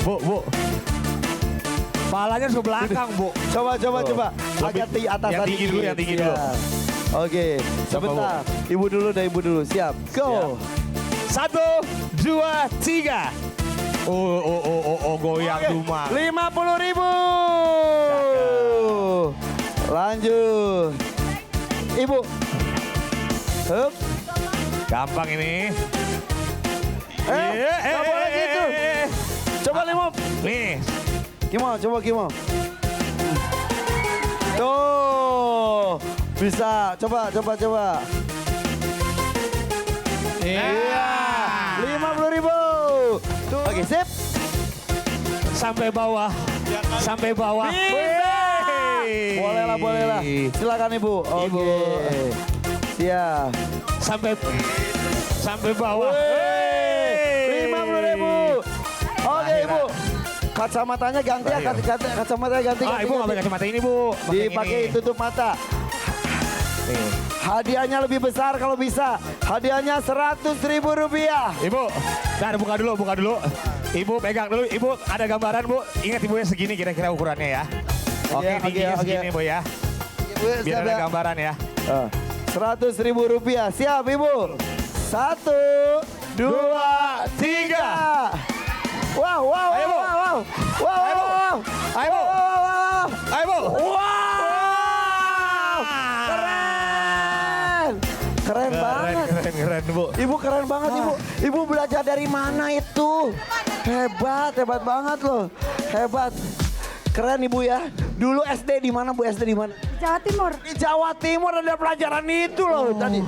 Bu. Palanya ke belakang, Bu. Coba. Agak atas yang tadi. tinggi dulu, yang tinggi dulu. Siap. Oke, Coba, sebentar. Ibu dulu. Siap. Go. 1, 2, 3. Oh, goyang Duma. 50.000. Lanjut. Ibu. Hup. Gampang ini. Nggak boleh gitu. Coba Limo. Nih, Coba Kimo. Tuh. Bisa. Coba. Iya. 50.000. Tuh. Oke, sip. sampai bawah. Sampai bawah. Bisa. Boleh lah. Silakan Ibu. Oke. Siap. Sampai bawah. 50.000. Oke Ibu. Kacamatanya ganti ya, kacamatanya ganti. Ibu nggak pakai kacamata ini, Bu. Pakai Dipakai ini. tutup mata. Nih. Hadiahnya lebih besar kalau bisa. Hadiahnya Rp100.000. Ibu, ntar buka dulu. Ibu pegang dulu. Ibu ada gambaran, Bu. Ingat ibunya segini kira-kira ukurannya ya. Oke, tingginya segini, Bu ya. Biar ada gambaran ya. Rp100.000. Siap Ibu. 1, 2, 3. Wow. Ayo, Bu. Wow. Ayo, Bu. Wow. Ayo, Bu. Wow. Keren banget. Keren, Bu. Ibu keren banget Ibu. Ibu belajar dari mana itu? Hebat banget loh. Hebat. Keren Ibu ya. Dulu SD di mana Bu? SD di mana? Jawa Timur. Di Jawa Timur ada pelajaran itu loh tadi.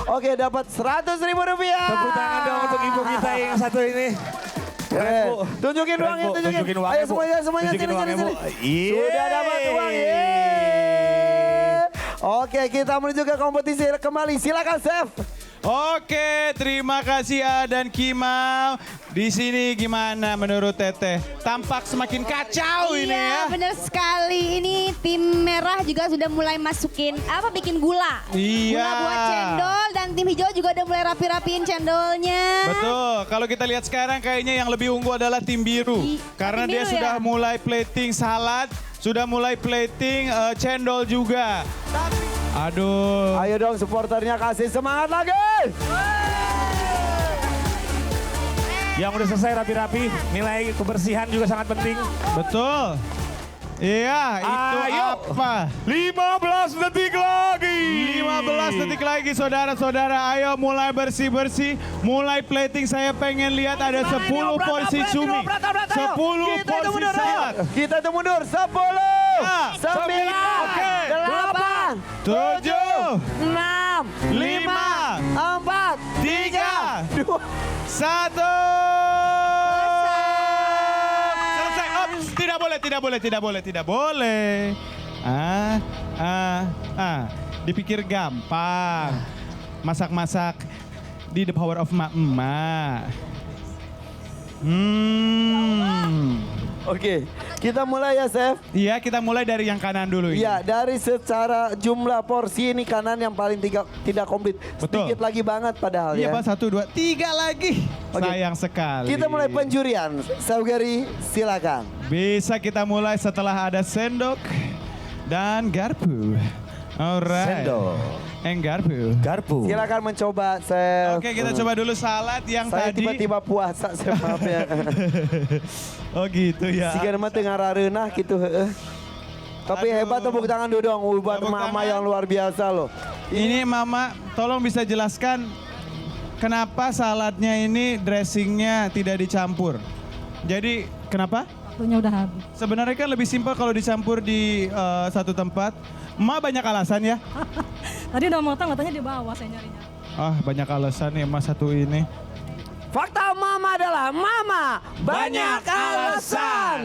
Oke, dapat 100.000 rupiah. Tepuk tangan dong untuk ibu kita yang satu ini. Keren, Bu. Tunjukin Keren, uangnya, Bu. tunjukin. Tunjukin uangnya, Ayo Bu. semuanya, Tunjukin uangnya, Bu. Yeay. Sudah dapat uang. Yeay. Oke, kita menuju ke kompetisi kembali. Silakan, Chef. Oke, terima kasih A dan Kimau. Di sini gimana menurut Teteh? Tampak semakin kacau ini ya. Iya bener sekali, ini tim merah juga sudah mulai masukin, bikin gula. Iya. Gula buat cendol dan tim hijau juga udah mulai rapi-rapiin cendolnya. Betul, kalau kita lihat sekarang kayaknya yang lebih unggul adalah tim biru. Karena tim dia biru sudah ya? mulai plating salad, sudah mulai plating cendol juga. Aduh. Ayo dong supporternya kasih semangat lagi. Yang udah selesai rapi-rapi, nilai kebersihan juga sangat penting. Betul. Iya, itu Ayo. apa? 15 detik lagi. 15 detik lagi saudara-saudara, ayo mulai bersih-bersih, mulai plating. Saya pengen lihat ada 10 porsi cumi, 10 porsi salad. Kita itu mundur. 10, 9, Oke. 8, 7, 6, 5, 4, 3, 2, 1. Selesai. Ops, tidak boleh. Dipikir gampang. Masak-masak di The Power of Emak. Oke, kita mulai ya, Chef. Iya, kita mulai dari yang kanan dulu. ini. Iya, dari secara jumlah porsi ini kanan yang paling tidak komplit. Betul. Sedikit lagi banget padahal Iya, ya. Pak. 1, 2, 3 lagi. Oke. Sayang sekali. Kita mulai penjurian. Chef Gary, silakan. Bisa kita mulai setelah ada sendok dan garpu. Alright. Sendok. And garpu. Garpu. Silakan mencoba, Chef. Oke, kita coba dulu salad yang Saya tadi. tiba-tiba puasa, Chef, maaf ya. Oh gitu ya. Siga mah teu ngarareunah gitu, heeh. Tapi Aduh. hebat, tepuk tangan dulu dong buat Tepuk mama tangan. yang luar biasa loh. Ini Mama, tolong bisa jelaskan kenapa saladnya ini dressingnya tidak dicampur. Jadi kenapa? Waktunya udah habis. Sebenarnya kan lebih simpel kalau dicampur di satu tempat. Emak banyak alasan ya. Tadi udah motong, katanya di bawah saya nyarinya. Ah, banyak alasan ya Mas satu ini. Fakta mama adalah mama banyak alasan.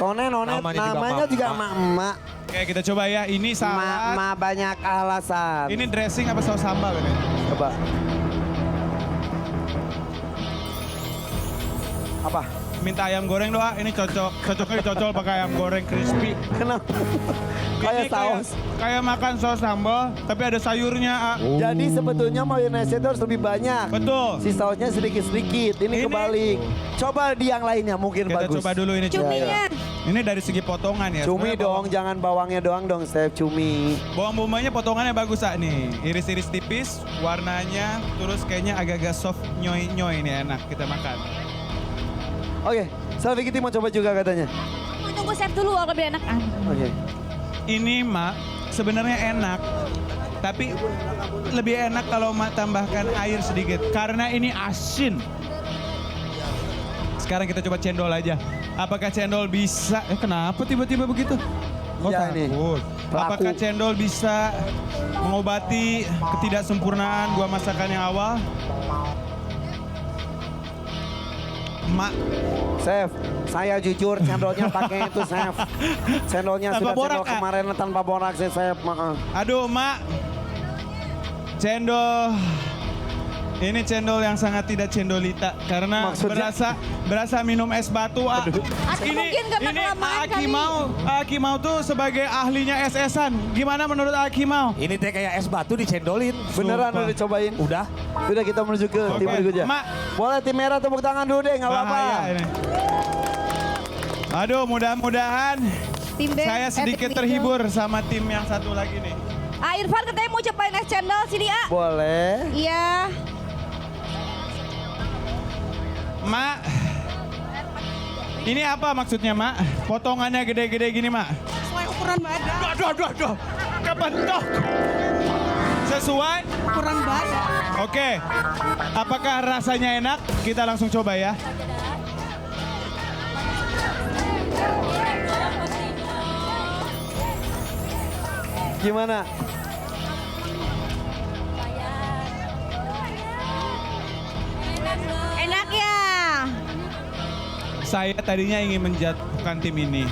Nonet, namanya juga emak-emak. Oke, kita coba ya. Ini salad. Mama banyak alasan. Ini dressing apa saus sambal ini? Coba. Apa? Minta ayam goreng doa. Ini cocoknya dicocol pakai ayam goreng crispy. Kenapa? Kayak Ini saus. Kayak makan saus sambal, tapi ada sayurnya. Jadi sebetulnya mayonesnya itu harus lebih banyak. Betul. Si sausnya sedikit-sedikit. Ini kebalik. Coba di yang lainnya mungkin Kita bagus. coba dulu ini. Cuminya. Ini dari segi potongan ya. Cumi Sebenarnya dong, jangan bawangnya doang dong, Chef. Cumi. Bawang bombanya potongannya bagus nih. Iris-iris tipis, warnanya terus kayaknya agak-agak soft nyoy-nyoy ini enak kita makan. Oke, Chef Kitty mau coba juga katanya. Mau tunggu chef dulu kalau lebih enak. Oke. Ini Mak sebenarnya enak. Tapi lebih enak kalau Mak tambahkan air sedikit karena ini asin. Sekarang kita coba cendol aja. Apakah cendol bisa? Kenapa tiba-tiba begitu? Oh, Ya, ini. takut. Pelaku. Apakah cendol bisa mengobati ketidaksempurnaan gua masakan yang awal? Mak, Chef, saya jujur cendolnya pakai itu, Chef. Cendolnya Tanpa sudah borak, cendol Kak. kemarin tanpa borak sih, Chef. Maaf. aduh Mak. Cendol. Ini cendol yang sangat tidak cendolita karena Maksudnya? berasa minum es batu. Aki mungkin karena kelamaan Aki kali. mau tuh sebagai ahlinya SS-an. Gimana menurut Aki mau? Ini teh kayak es batu dicendolin. Beneran Sumpah. udah dicobain? Udah. Udah kita menuju ke tim Oke, berikutnya. Mak. Boleh tim merah tepuk tangan dulu deh, nggak apa-apa. Bahaya ini. Aduh, mudah-mudahan Tim B, saya sedikit tim hijau. terhibur sama tim yang satu lagi nih. Irfan katanya mau cobain es cendol, sini Boleh. Iya. Mak, ini apa maksudnya Mak? Potongannya gede-gede gini Mak? Sesuai ukuran badan. Aduh, kebentok. Sesuai? Ukuran badan. Oke. Apakah rasanya enak? Kita langsung coba ya. Gimana? Enak ya. Saya tadinya ingin menjatuhkan tim ini.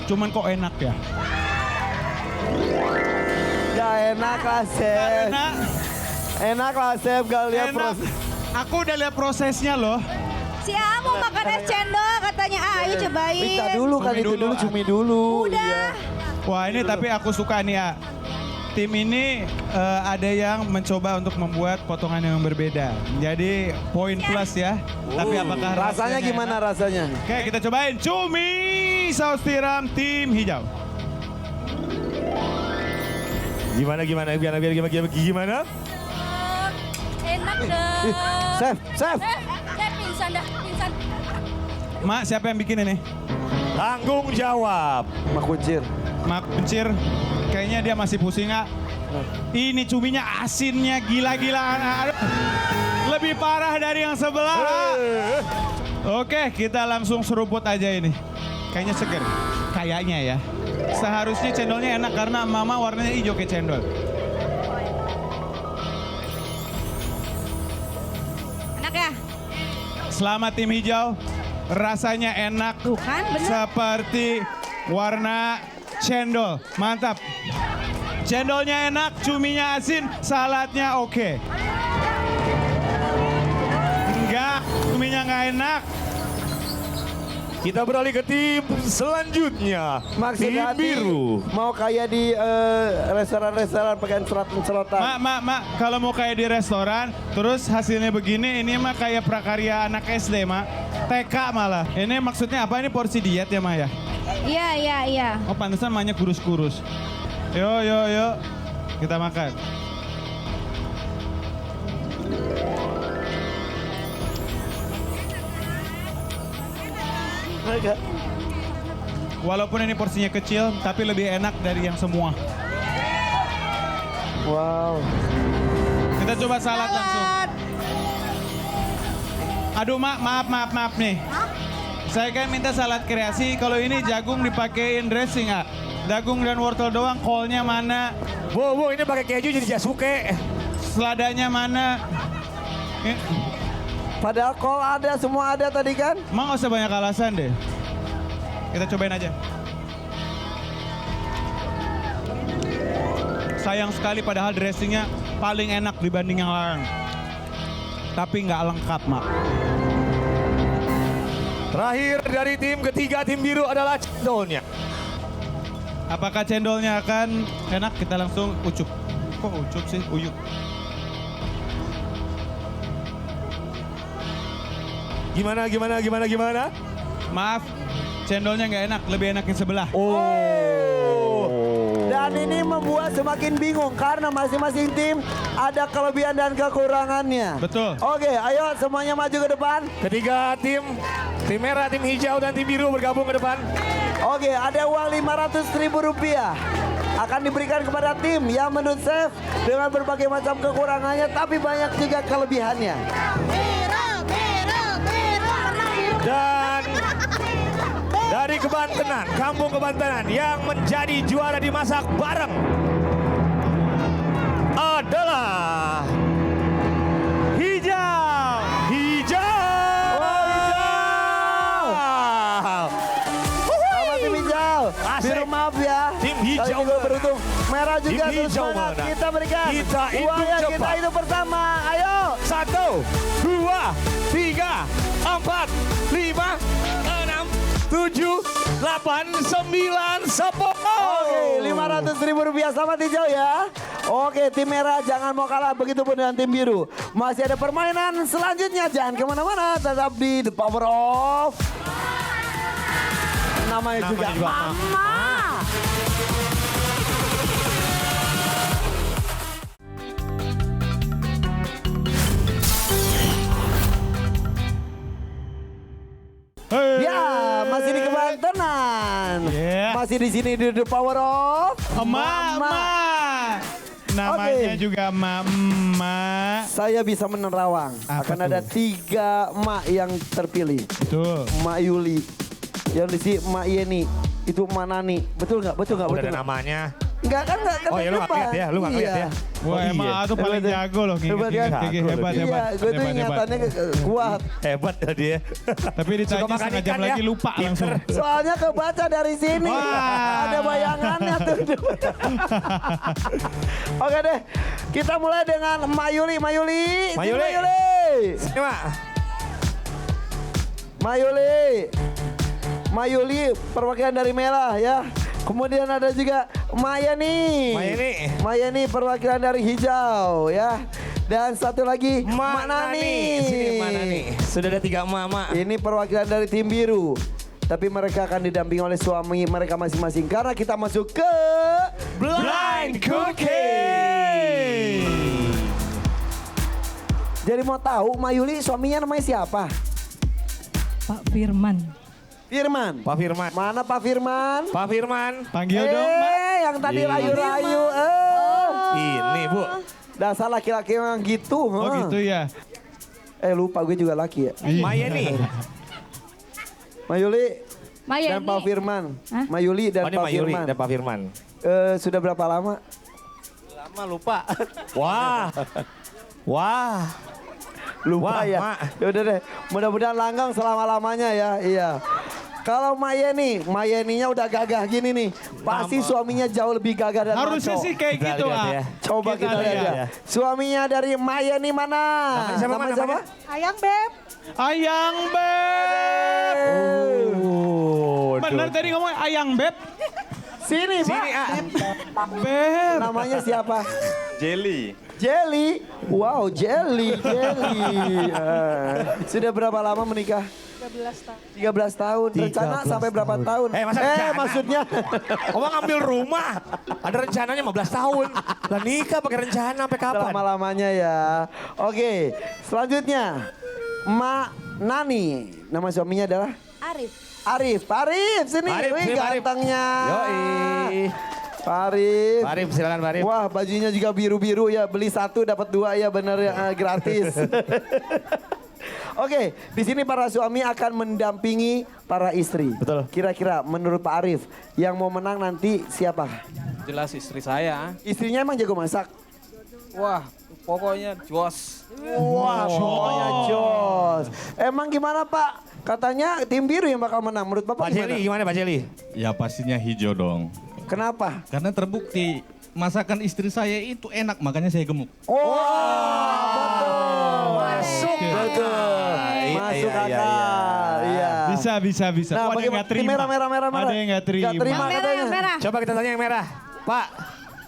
Cuman kok enak ya? Gak enak lah, Chef. Enak. Enak lah, Chef. Gak lihat Enak. proses. Aku udah lihat prosesnya loh. Si A mau makan es cendol katanya. Ayo cobain. Minta dulu kan Cumi itu dulu, dulu, ah. cumi dulu. Udah. Iya. Wah ini tapi aku suka nih ya. Tim ini ada yang mencoba untuk membuat potongan yang berbeda. Jadi poin plus ya. Tapi apakah Rasanya gimana enak? rasanya? Oke kita cobain cumi saus tiram tim hijau. Gimana? Enak dong. Chef, Chef. Pingsan dah, pingsan. Mak siapa yang bikin ini? Tanggung jawab. Mak Kuncir. Mak Pencir. Kayaknya dia masih pusing nggak? Ini cuminya asinnya gila-gilaan. Aduh. Lebih parah dari yang sebelah. Oke, kita langsung seruput aja ini. Kayaknya seger. Kayaknya ya. Seharusnya cendolnya enak karena mama warnanya hijau kayak cendol. Enak ya? Selamat tim hijau. Rasanya enak. Tuh kan bener. Seperti warna cendol. Mantap. Cendolnya enak, cuminya asin, saladnya oke. Enggak, cuminya nggak enak. Kita beralih ke tim selanjutnya. Maksudnya Tim biru. mau kayak di restoran-restoran pakai serotan. Mak, kalau mau kayak di restoran, terus hasilnya begini, ini mah kayak prakarya anak SD, Mak. TK malah. Ini maksudnya apa? Ini porsi diet ya, Mak ya? Iya. Oh, pantesan maknya kurus-kurus. Yo. Kita makan. Walaupun ini porsinya kecil, tapi lebih enak dari yang semua. Wow. Kita coba salad langsung. Aduh, Mak, maaf nih. Saya kan minta salad kreasi, kalau ini jagung dipakein dressing, ah. Jagung dan wortel doang, kolnya mana? Bu, ini pakai keju jadi jasuke. Seladanya mana? Padahal kol ada, semua ada tadi kan? Emang gak usah banyak alasan deh. Kita cobain aja. Sayang sekali padahal dressingnya paling enak dibanding yang lain. Tapi nggak lengkap, Mak. Terakhir dari tim ketiga, tim biru adalah cendolnya. Apakah cendolnya akan enak? Kita langsung ucup. Kok ucup sih? Uyuk. Gimana? Maaf, cendolnya nggak enak. Lebih enak yang sebelah. Dan ini membuat semakin bingung karena masing-masing tim ada kelebihan dan kekurangannya. Betul. Oke, ayo semuanya maju ke depan. Ketiga tim merah, tim hijau, dan tim biru bergabung ke depan. Oke, ada uang Rp500.000 akan diberikan kepada tim yang menurut Chef dengan berbagai macam kekurangannya tapi banyak juga kelebihannya. Dan dari Kebantenan, Kampung Kebantenan yang menjadi juara dimasak bareng adalah Hijau. Sama tim hijau. Asik. Biru maaf ya. Tim hijau Kali juga menang. beruntung. Merah juga Tim terus hijau semangat. menang. Kita berikan. Kita hitung uangnya kita cepat. hitung bersama. Ayo. 1, 2, 3, 4, 5, 6, 7, 8, 9, 10. Oke, Rp500.000 selamat hijau ya. Oke, tim merah jangan mau kalah, begitu pun dengan tim biru. Masih ada permainan selanjutnya, jangan kemana-mana, tetap di The Power of. Namanya juga Mama. Hey. Ya, masih di Kebantenan. Yeah. Masih di sini di The Power of Mama. namanya Oke. juga Mama. Saya bisa menerawang. Apa Akan tuh? ada 3 emak yang terpilih. Betul. Emak Yuli. Yang di sini Emak Yeni. Itu Emak Nani. Betul nggak? Betul nggak? Udah Betul ada nggak? namanya. Enggak kan enggak Oh ya lu nggak lihat ya, lu nggak lihat ya. Wah Oh, emang iya. aku paling Hebat, jago loh hebat, nginget-nginget kan? kayak hebat, Iya, hebat. gue tuh ingatannya kuat. Hebat ya dia. Tapi ditanya Suka makan setengah jam ikan lagi ya. lupa langsung. Soalnya kebaca dari sini. Wah. Ada bayangannya tuh. Oke deh. Kita mulai dengan Emak Yuli. Emak Yuli. Emak Sini, Yuli. Emak Yuli. Ini Mak. Emak Yuli. Emak Yuli perwakilan dari merah ya. Kemudian ada juga Maya nih. Maya nih. Maya nih perwakilan dari hijau ya. Dan satu lagi Mak Nani. Sini Mak Nani. Sudah ada 3 emak. Ini perwakilan dari tim biru. Tapi mereka akan didampingi oleh suami mereka masing-masing. Karena kita masuk ke Blind Cookie. Jadi mau tahu Mayuli suaminya namanya siapa? Pak Firman. Firman. Pak Firman. Mana Pak Firman? Pak Firman. Panggil dong, Mbak. Yang tadi Iya. rayu-rayu. Ini Bu. Dasar laki-laki yang gitu. Oh gitu ya. Lupa gue juga laki ya. Maya nih. Mayuli Maya dan Pak Firman. Hah? Mayuli dan Oh ini Pak Mayuri Firman. dan Pak Firman. Sudah berapa lama? Lama lupa. Wah. Wah. Lupa Wah, ya. Mak. Ya udah deh. Mudah-mudahan langgeng selama-lamanya ya. Iya. Kalau Mayeninya udah gagah gini nih. Pasti suaminya jauh lebih gagah dan Harusnya maco. sih kayak Kita gitu, lihat ah. ya. Coba kita lihat ya. ya. Suaminya dari Mayeni mana? Namanya siapa, Mak, namanya? Ayang Beb. Ayang Beb. Oh. Bener tadi ngomong Ayang Beb. Sini, Pak. Sini Beb. Namanya siapa? Jelly. Jelly. Wow, Jelly. Sudah berapa lama menikah? 13 tahun. 13 tahun. Rencana 13 sampai berapa tahun? Masa rencana? Maksudnya. Kamu ngambil rumah. Ada rencananya 15 tahun. Lah nikah pakai rencana sampai kapan? Lama-lamanya ya. Oke, selanjutnya. Mak Nani. Nama suaminya adalah? Arif. Arif. Arif, sini. Arif, Wih, sini, Arif. gantengnya. Yoi. Arif. Arif silakan Arif. Wah, bajunya juga biru-biru ya. Beli 1 dapat 2 ya, bener ya, gratis. Oke, di sini para suami akan mendampingi para istri. Betul. Kira-kira menurut Pak Arif, yang mau menang nanti siapa? Jelas istri saya. Istrinya emang jago masak? Wah, pokoknya jos. Wah, pokoknya jos. Emang gimana Pak? Katanya tim biru yang bakal menang. Menurut Bapak Pak Jeli gimana? gimana Pak Jeli? Ya pastinya hijau dong. Kenapa? Karena terbukti masakan istri saya itu enak, makanya saya gemuk. Oh, betul. Masuk. Betul. Masuk Iya, iya, akal. Iya. Bisa. Nah, Oh, ada yang bagaimana? nggak terima. Merah. Ada yang nggak terima. Nggak terima Merah, katanya. yang merah. Coba kita tanya yang merah. Pak.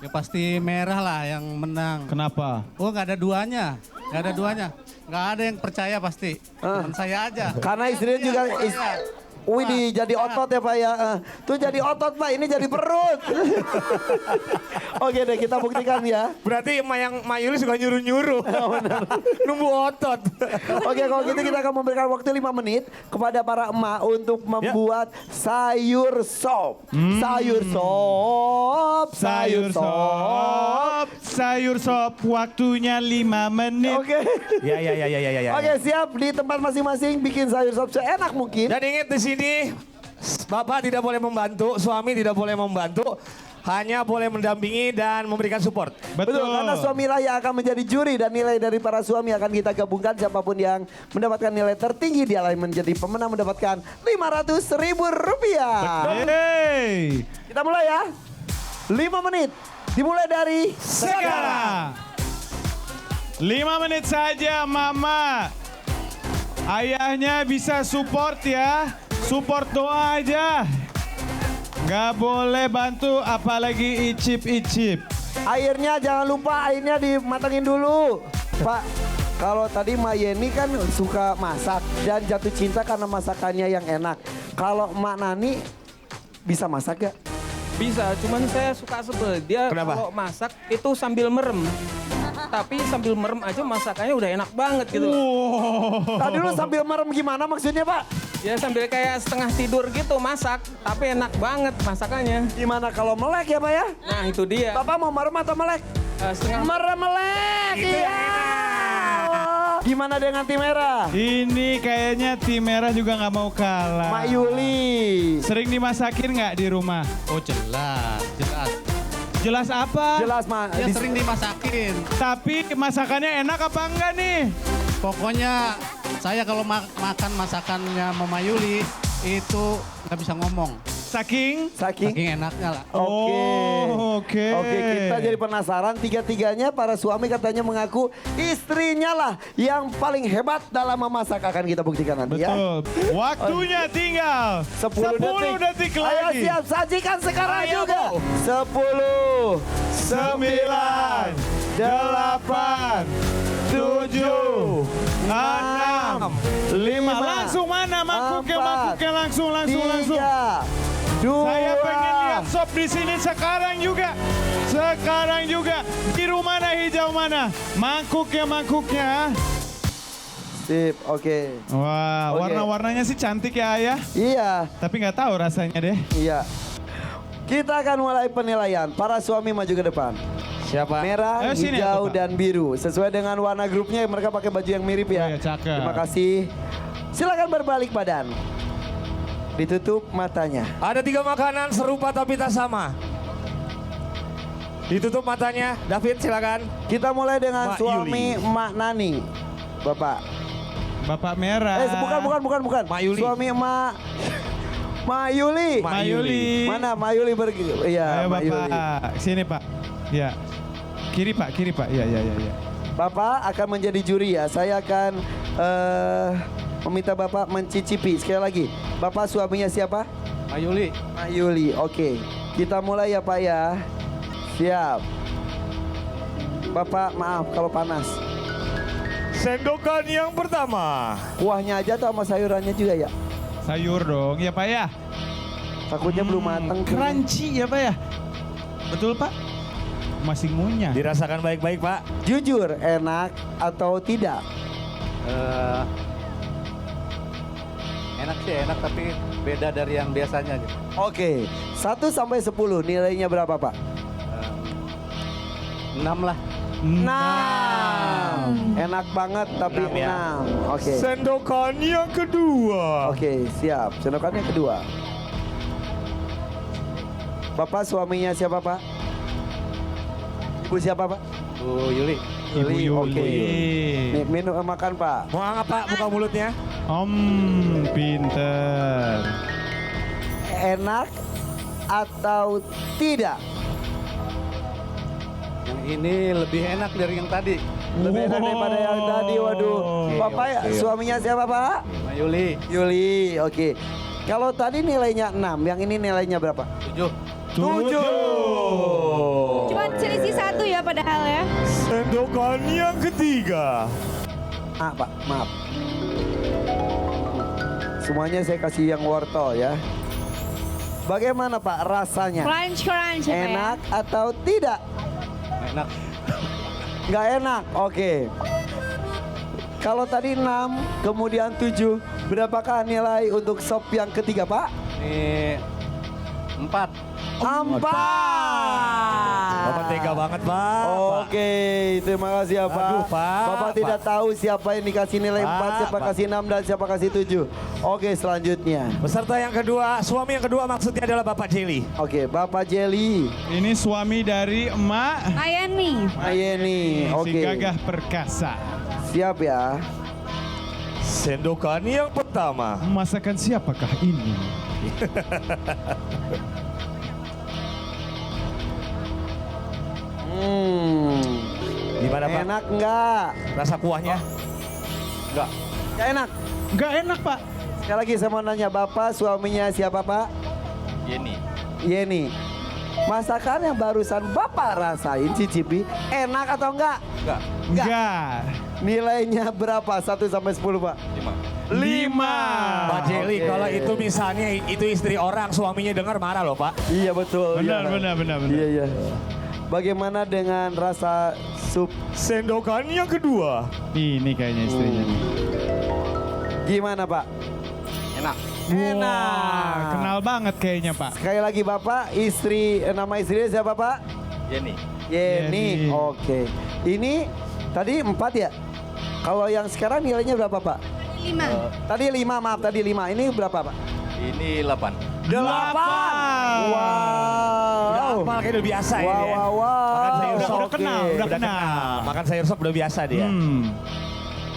Ya pasti merah lah yang menang. Kenapa? Oh nggak ada duanya. Nggak ada duanya. Nggak ada yang percaya pasti. Cuman saya aja. Karena istrinya juga Wih, jadi otot ya Pak ya. Tuh jadi otot Pak, ini jadi perut. Oke deh, kita buktikan ya. Berarti emak yang Mayuli suka nyuruh-nyuruh. Nunggu otot. Oke, kalau gitu kita akan memberikan waktu 5 menit kepada para emak untuk membuat sayur sop. Sayur sop. Sayur sop. Waktunya 5 menit. Oke. Ya. Oke, siap di tempat masing-masing bikin sayur sop seenak mungkin. Dan ingat di sini, Bapak tidak boleh membantu, suami tidak boleh membantu, hanya boleh mendampingi dan memberikan support. Betul, karena suamilah yang akan menjadi juri dan nilai dari para suami akan kita gabungkan. Siapapun yang mendapatkan nilai tertinggi dia akan menjadi pemenang mendapatkan Rp500.000. Hey. Kita mulai ya. 5 menit. Dimulai dari Sekarang. 5 menit saja Mama. Ayahnya bisa support ya. Support doa aja. Nggak boleh bantu apalagi icip-icip. Airnya jangan lupa airnya dimatangin dulu. Pak, kalau tadi Mayeni kan suka masak dan jatuh cinta karena masakannya yang enak. Kalau Mak Nani bisa masak gak? Bisa, cuman saya suka sebel. Dia Kenapa? kalau masak itu sambil merem. Tapi sambil merem aja masakannya udah enak banget gitu. Tadi lu sambil merem gimana maksudnya Pak? Ya sambil kayak setengah tidur gitu masak. Tapi enak banget masakannya. Gimana kalau melek ya Pak ya? Nah itu dia. Bapak mau merem atau melek? setengah. Meremelek. Itu yang Iya. enak. Oh. Gimana dengan tim merah? Ini kayaknya tim merah juga nggak mau kalah. Mak Yuli. Sering dimasakin nggak di rumah? Oh jelas, jelas. Jelas apa? Jelas, Mak. Ya sering dimasakin. Tapi masakannya enak apa enggak nih? Pokoknya saya kalau makan masakannya Mama Yuli itu nggak bisa ngomong. Saking? Saking. Saking enaknya lah. Oke. Oh, oke. Oke, kita jadi penasaran. Tiga-tiganya para suami katanya mengaku istrinya lah yang paling hebat dalam memasak. Akan kita buktikan nanti ya. Betul. Waktunya tinggal 10 detik Ayo lagi. siap, sajikan sekarang Ayo, juga. Bu. 10, 9, 8, 7, 6, 5. Langsung mana mangkuknya? 4, Mangkuknya langsung. 3, 2. Saya pengen lihat sop di sini sekarang juga. Sekarang juga. Biru mana, hijau mana? Mangkuknya. Sip, oke. Wah, Oke. warna-warnanya sih cantik ya Ayah. Iya, Tapi nggak tahu rasanya deh. iya. Kita akan mulai penilaian. Para suami maju ke depan. Siapa? Merah, Ayo sini, hijau, Bapak. dan biru. Sesuai dengan warna grupnya, mereka pakai baju yang mirip ya. Oh, ya, cakep. Terima kasih. Silakan berbalik badan. Ditutup matanya. Ada 3 makanan serupa tapi tak sama. Ditutup matanya. David silakan. Kita mulai dengan Mak suami Yuli. Mak Nani. Bapak. Bapak merah. Bukan. Mak Yuli. Suami Mak Yuli. Mak Yuli. Mana Mak Yuli pergi? Iya, Ayo Mak Yuli. Bapak. Sini Pak. Ya. Kiri Pak. Ya. Bapak akan menjadi juri ya. Saya akan meminta Bapak mencicipi. Sekali lagi. Bapak suaminya siapa? Mama Yuli. Mak Yuli. Oke. Kita mulai ya Pak ya. Siap. Bapak maaf kalau panas. Sendokan yang pertama. Kuahnya aja atau sama sayurannya juga ya? Sayur dong. Ya Pak ya. Takutnya belum matang. Crunchy ya Pak ya. Betul Pak? Masih ngunyah. Dirasakan baik-baik Pak. Jujur enak atau tidak? Enak sih enak tapi beda dari yang biasanya gitu. Oke. 1 sampai 10 nilainya berapa Pak? 6 lah. 6. Enak banget tapi 6 ya. Oke. Sendokan yang kedua. Oke, siap. Sendokan yang kedua. Bapak suaminya siapa Pak? Ibu siapa Pak? Bu Yuli. Ibu Yuli. Oke. Nih, minum makan Pak. Mau angkat Pak buka mulutnya. Pinter. Enak atau tidak? Yang ini lebih enak dari yang tadi. Lebih enak daripada yang tadi. Waduh. Bapak suaminya siapa Pak? Mama Yuli. Yuli. Oke. Kalau tadi nilainya 6, yang ini nilainya berapa? 7. 7. Cuma selisih 1 ya padahal ya. Sendokan yang ketiga. Pak, maaf. Semuanya saya kasih yang wortel ya. Bagaimana Pak rasanya? Crunch apa ya? Enak atau tidak? Enak. Nggak enak, oke. Kalau tadi 6, kemudian 7, berapakah nilai untuk sop yang ketiga Pak? Ini 4. 4. Bapak tega banget Pak. Oke, terima kasih ya Pak. Aduh, Pak. Bapak tidak tahu siapa yang dikasih nilai 4, siapa Pak. kasih 6, dan siapa kasih 7. Oke, selanjutnya. Peserta yang kedua, suami yang kedua maksudnya adalah Bapak Jelly. Oke, Bapak Jelly. Ini suami dari emak. Ayani. Ayeni, Si oke. gagah perkasa. Siap ya. Sendokan yang pertama. Masakan siapakah ini? Gimana Pak? Enak nggak? Rasa kuahnya? Nggak enak. Nggak enak Pak. Sekali lagi saya mau nanya, Bapak suaminya siapa Pak? Yeni. Yeni. Masakan yang barusan Bapak rasain cicipi, enak atau enggak? Enggak. Nggak. Nilainya berapa? 1 sampai 10 Pak? 5. Pak Jelly, Oke. kalau itu misalnya itu istri orang, suaminya dengar marah loh Pak. Iya betul. Benar, iya. benar. Iya, iya. Bagaimana dengan rasa sup? Sendokan yang kedua. Ini kayaknya istrinya. nih. Gimana Pak? Enak. Enak. Kenal banget kayaknya Pak. Sekali lagi Bapak, nama istrinya siapa Pak? Yeni. Yeni. Oke. Ini tadi 4 ya? Kalau yang sekarang nilainya berapa, Pak? 5. Tadi 5, maaf tadi 5. Ini berapa, Pak? Ini 8. 8. Wow. Udah hafal kayak udah biasa Wow, ini ya. wow, wow. Makan sayur Udah sop. kenal, udah kenal. Makan sayur sop udah biasa dia.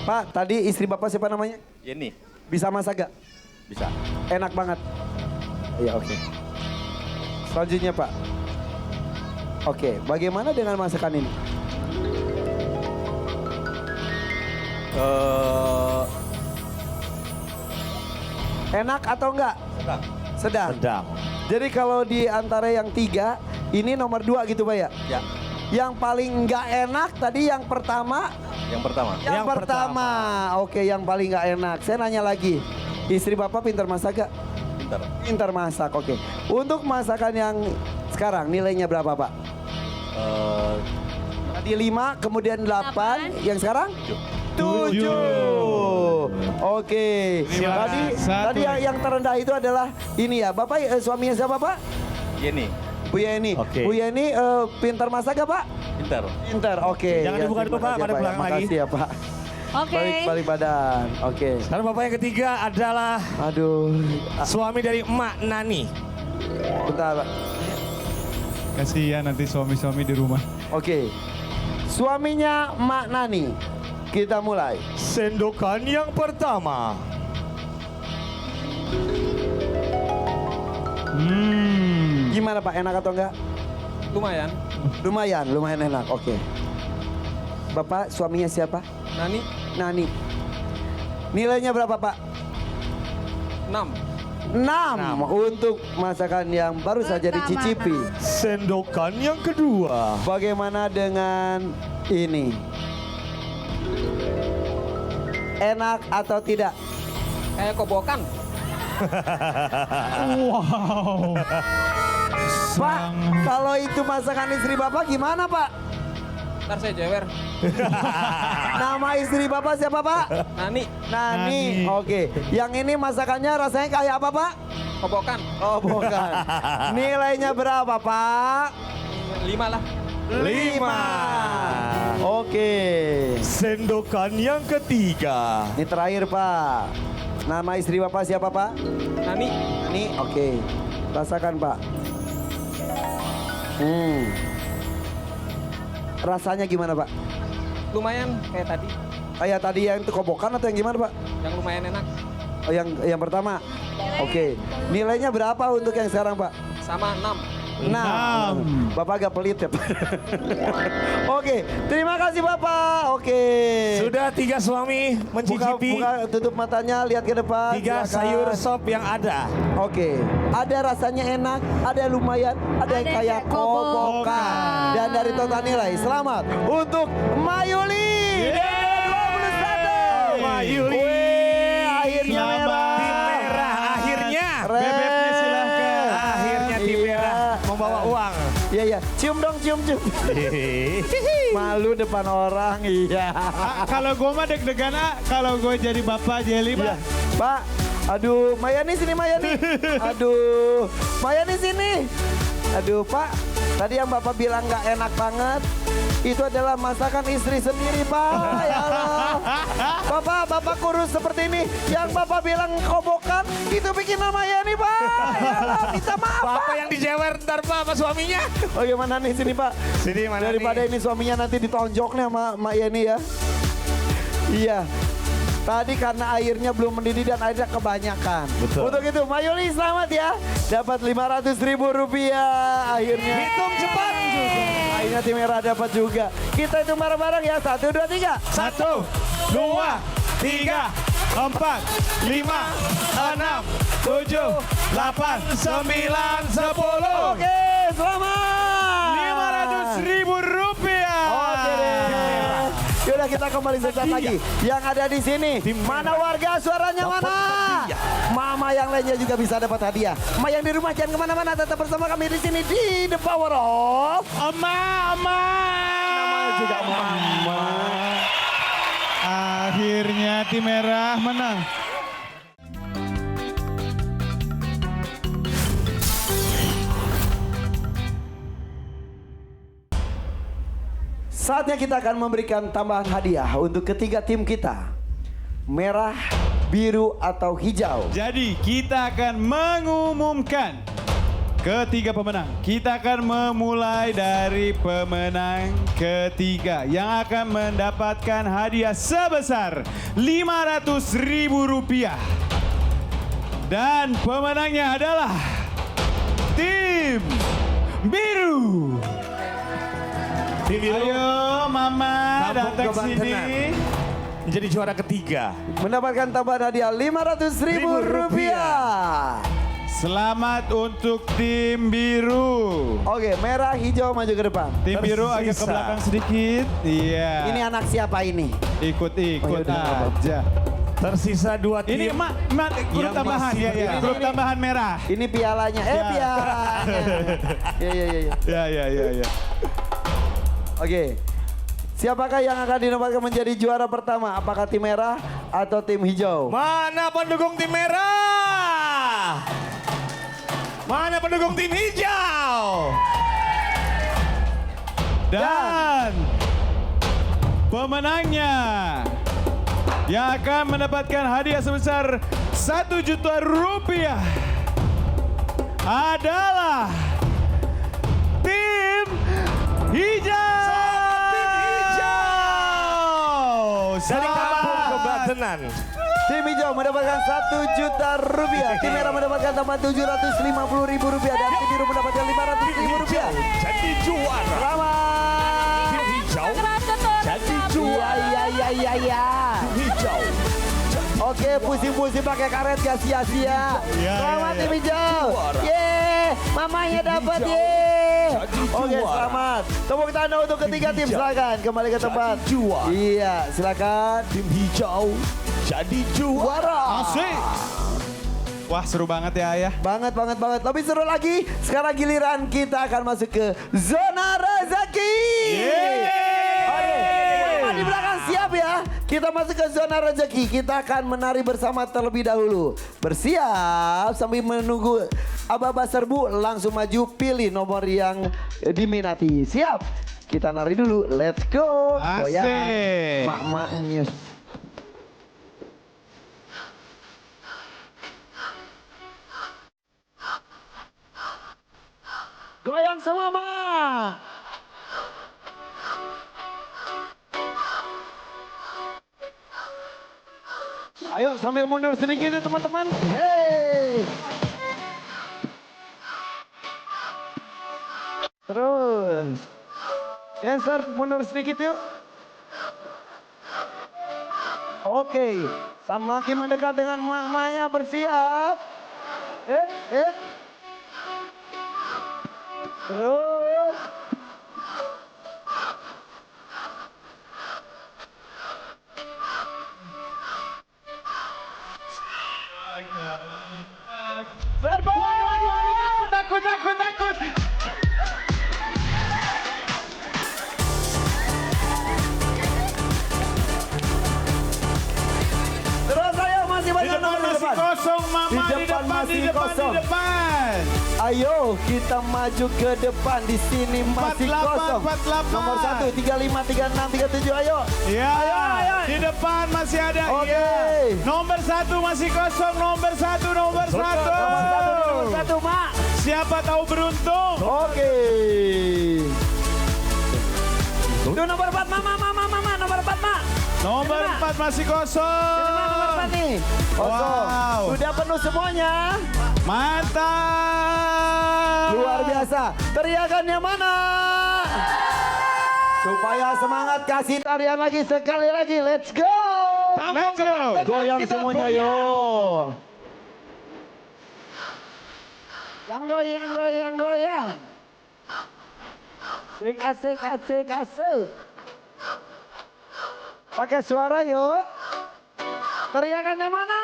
Pak, tadi istri Bapak siapa namanya? Yeni. Bisa masak gak? Bisa. Enak banget. Iya, oke. Selanjutnya, Pak. Oke, bagaimana dengan masakan ini? Enak atau enggak? Sedang. Sedang. Sedang. Jadi kalau di antara yang 3, ini nomor 2 gitu, Pak ya? Ya. Yang paling enggak enak tadi yang pertama? Yang pertama. Yang pertama. Oke, yang paling enggak enak. Saya nanya lagi. Istri Bapak pintar masak gak? Pintar. Pintar masak, oke. Untuk masakan yang sekarang nilainya berapa, Pak? Tadi 5, kemudian 8, yang sekarang? 7. Oke. Tadi yang terendah itu adalah ini ya. Bapak suaminya siapa, Pak? Yeni. Bu Yeni. Oke. Bu Yeni pintar masak gak, Pak? Pintar. Pintar, oke. Jangan dibuka dulu, terima Pak, kasih, pada ya, belakang lagi. Makasih ya, Pak. Oke. Balik badan. Oke. Sekarang bapak yang ketiga adalah Aduh. suami dari Emak Nani. Bentar, Pak. Kasihan nanti suami-suami di rumah. Oke. Suaminya Mak Nani. Kita mulai. Sendokan yang pertama. Gimana, Pak? Enak atau enggak? Lumayan. Lumayan enak. Oke. Bapak suaminya siapa? Nani Nani. Nilainya berapa, Pak? 6. 6 untuk masakan yang baru saja dicicipi. Sendokan yang kedua. Bagaimana dengan ini? Enak atau tidak? Kayak kobokan. Wow. Pak, kalau itu masakan istri Bapak gimana, Pak? Ntar saya jewer. Nama istri Bapak siapa, Pak? Nani. Nani. Oke. Yang ini masakannya rasanya kayak apa, Pak? Kobokan. Oh, bukan. Nilainya berapa, Pak? 5 lah. 5. Oke. Sendokan yang ketiga. Ini terakhir, Pak. Nama istri Bapak siapa, Pak? Nani. Nani. Oke. Rasakan, Pak. Rasanya gimana, Pak? Lumayan kayak tadi. Kayak tadi yang itu kobokan atau yang gimana, Pak? Yang lumayan enak. Oh, yang pertama. Oke. Nilainya berapa untuk yang sekarang, Pak? Sama 6. 6. Bapak agak pelit ya, Pak. Oke, terima kasih Bapak. Oke. Sudah 3 suami mencicipi Buka, tutup matanya, lihat ke depan. 3 silakan. sayur sop yang ada. Oke, ada rasanya enak, ada lumayan, ada yang kayak kobokan. Dan dari total nilai, selamat untuk Mayuli. 21. Mayuli. Akhirnya merah. Tim merah akhirnya. Bebeknya silahkan. Akhirnya tim merah membawa uang. Iya, iya. Cium dong, cium. Malu depan orang, iya. Kalau gue mah deg-degan, kalau gue jadi bapak Jelly, Iya. Pak. Pak, aduh, Mayani sini Mayani. Aduh, Mayani sini. Aduh, Pak, tadi yang Bapak bilang nggak enak banget, itu adalah masakan istri sendiri, Pak. Ya Allah. Bapak kurus seperti ini, yang Bapak bilang kobokan, itu bikinan Mayani, Pak. Ya Allah, minta maaf, Pak. Bapak yang dijewer ntar Pak sama suaminya. Oh, gimana nih sini, Pak? Sini mana Daripada nih? ini suaminya nanti ditonjok nih sama Mak Yeni ya. Iya. Tadi karena airnya belum mendidih dan airnya kebanyakan. Betul. Untuk itu Mayuli selamat ya. Dapat 500.000 rupiah akhirnya. Hitung cepat. Akhirnya tim merah dapat juga. Kita hitung bareng-bareng ya. 1, 2, 3. 1, 2, 3, 4, 5, 6, 7, 8, 9, 10. Oke, selamat. 500.000 rupiah. Oke deh. Yaudah kita kembali sesaat lagi. Yang ada di sini, mana warga suaranya mana? Mama yang lainnya juga bisa dapat hadiah. Ma yang di rumah jangan kemana-mana, tetap bersama kami di sini di The Power of Mama. Namanya juga Mama. Akhirnya tim merah menang. Saatnya kita akan memberikan tambahan hadiah untuk ketiga tim kita. Merah, biru, atau hijau. Jadi kita akan mengumumkan ketiga pemenang. Kita akan memulai dari pemenang ketiga yang akan mendapatkan hadiah sebesar Rp500.000. Dan pemenangnya adalah tim biru. Tim biru. Ayo Mama Kampung datang sini. Kebantenan. Menjadi juara ketiga. Mendapatkan tambahan hadiah Rp500.000. Selamat untuk tim biru. Oke, merah, hijau maju ke depan. Tim biru agak ke belakang sedikit. Iya. Ini anak siapa ini? Ikut-ikut aja. Tersisa 2 tim. Ini grup yang tambahan masih ya, ya. bertahan. Grup tambahan merah. Ini pialanya. Pialanya. Ya. Oke. Siapakah yang akan dinobatkan menjadi juara pertama? Apakah tim merah atau tim hijau? Mana pendukung tim merah? Mana pendukung tim hijau? Dan pemenangnya yang akan mendapatkan hadiah sebesar Rp1 juta adalah tim hijau. Dari Kampung Kebantenan. Tim hijau mendapatkan Rp1 juta. Tim merah mendapatkan tambahan Rp750.000 dan tim biru mendapatkan Rp500.000. Jadi juara. Selamat. Tim hijau. Jadi juara. Iya. Tim hijau. Oke, pusing-pusing pakai karet gak sia-sia. Ya, Selamat ya, ya. tim hijau. Juara. Yeay, mamanya dapat hijau. yeay. Jadi Oke, juara. selamat. Tepuk tangan untuk ketiga tim, hijau. silakan kembali ke tempat. Jadi juara. Iya, silakan. Tim hijau. Jadi juara. Asik. Wah, seru banget ya, Ayah. Banget. Lebih seru lagi, sekarang giliran kita akan masuk ke zona rezeki. Oke, Mama di belakang siap ya. Kita masuk ke zona rezeki. Kita akan menari bersama terlebih dahulu. Bersiap sambil menunggu aba-aba serbu, langsung maju pilih nomor yang diminati. Siap? Kita nari dulu. Let's go. Asik. Mak News. Goyang semua, Ma. Ayo sambil mundur sedikit ya teman-teman. Hey. Terus. Dancer mundur sedikit yuk. Oke. Semakin mendekat dengan mamanya, bersiap. Terus. Takut. Terus ayo masih banyak nomor di depan. Kosong, Mama. Di depan. Ayo kita maju ke depan, di sini masih 48, kosong. 48. Nomor 1, 35, 36, 37, ayo. Ya, Ayo. di depan masih ada. Oke. Iya. Nomor 1 masih kosong. Nomor 1. Nomor 1, Mak. Siapa tahu beruntung? Oke. Tuh nomor 4, Mama, nomor 4, Mak. Nomor 4 masih kosong. Ini Mak, nomor 4 nih. Kosong. Wow. Sudah penuh semuanya. Mantap. Luar biasa. Teriakannya mana? Supaya semangat, kasih tarian lagi sekali lagi. Let's go. Let's go. Goyang semuanya yo. Yang goyang. Asik. Pakai suara yuk. Teriakannya mana?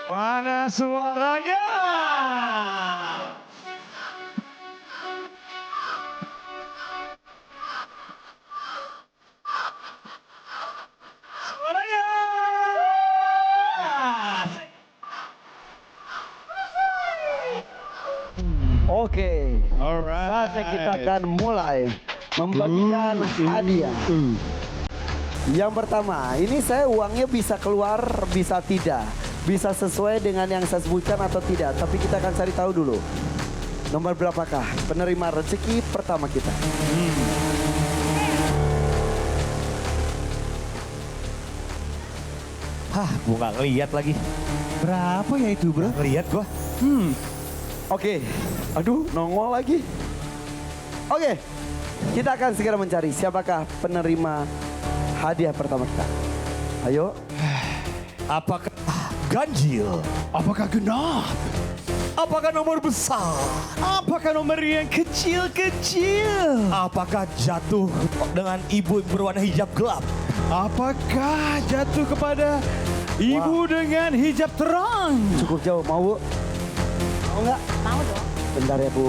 Mana suaranya? Saatnya kita akan mulai membagikan hadiah. Yang pertama, ini saya uangnya bisa keluar, bisa tidak. Bisa sesuai dengan yang saya sebutkan atau tidak. Tapi kita akan cari tahu dulu. Nomor berapakah penerima rezeki pertama kita? Hah, gua nggak ngeliat lagi. Berapa ya itu bro? Ngeliat gua. Oke, aduh nongol lagi. Oke, kita akan segera mencari siapakah penerima hadiah pertama kita. Ayo. Apakah ganjil? Apakah genap? Apakah nomor besar? Apakah nomor yang kecil-kecil? Apakah jatuh dengan ibu berwarna hijab gelap? Apakah jatuh kepada ibu dengan hijab terang? Cukup jauh, mau Bu? Mau nggak? Mau dong. Bentar ya Bu.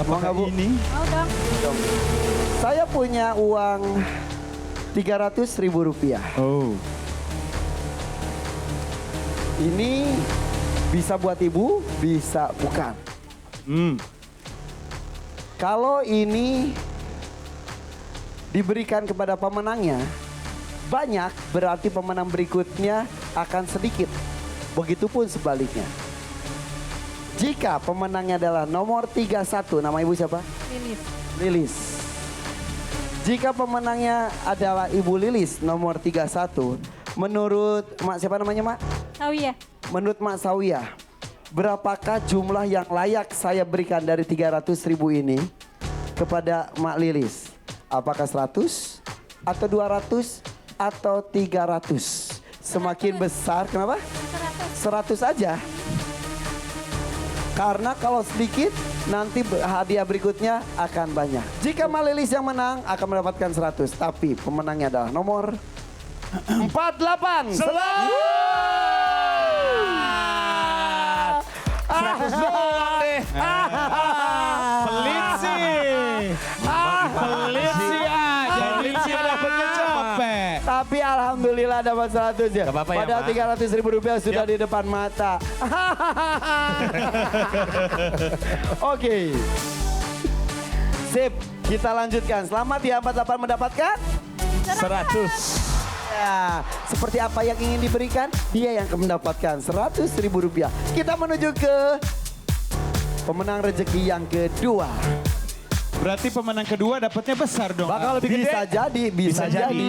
Mau nggak Bu? Ini Mau dong. Saya punya uang 300.000 rupiah. oh, Ini bisa buat ibu, bisa bukan. Kalau ini diberikan kepada pemenangnya banyak, berarti pemenang berikutnya akan sedikit. Begitupun sebaliknya. Jika pemenangnya adalah nomor 31, nama ibu siapa? Lilis. Jika pemenangnya adalah Ibu Lilis nomor 31, menurut Mak siapa namanya Mak? Sawiyah. Menurut Mak Sawiyah, berapakah jumlah yang layak saya berikan dari 300.000 ini kepada Mak Lilis? Apakah 100 atau 200 atau 300? Semakin besar, kenapa? 100 aja. Karena kalau sedikit, nanti hadiah berikutnya akan banyak. Jika Mak Lilis yang menang, akan mendapatkan 100. Tapi pemenangnya adalah nomor 48. pelit sih. Pelit sih aja. Pelit sih dapetnya capek. Tapi alhamdulillah dapat 100 ya. Gak apa-apa ya, Padahal Mak. 300.000 rupiah sudah di depan mata. Oke. Sip, kita lanjutkan. Selamat ya 48 mendapatkan 100. ya. Seperti apa yang ingin diberikan, dia yang akan mendapatkan 100.000 rupiah. Kita menuju ke pemenang rezeki yang kedua. Berarti pemenang kedua dapatnya besar dong. Bakal lebih gede. Bisa jadi, bisa jadi.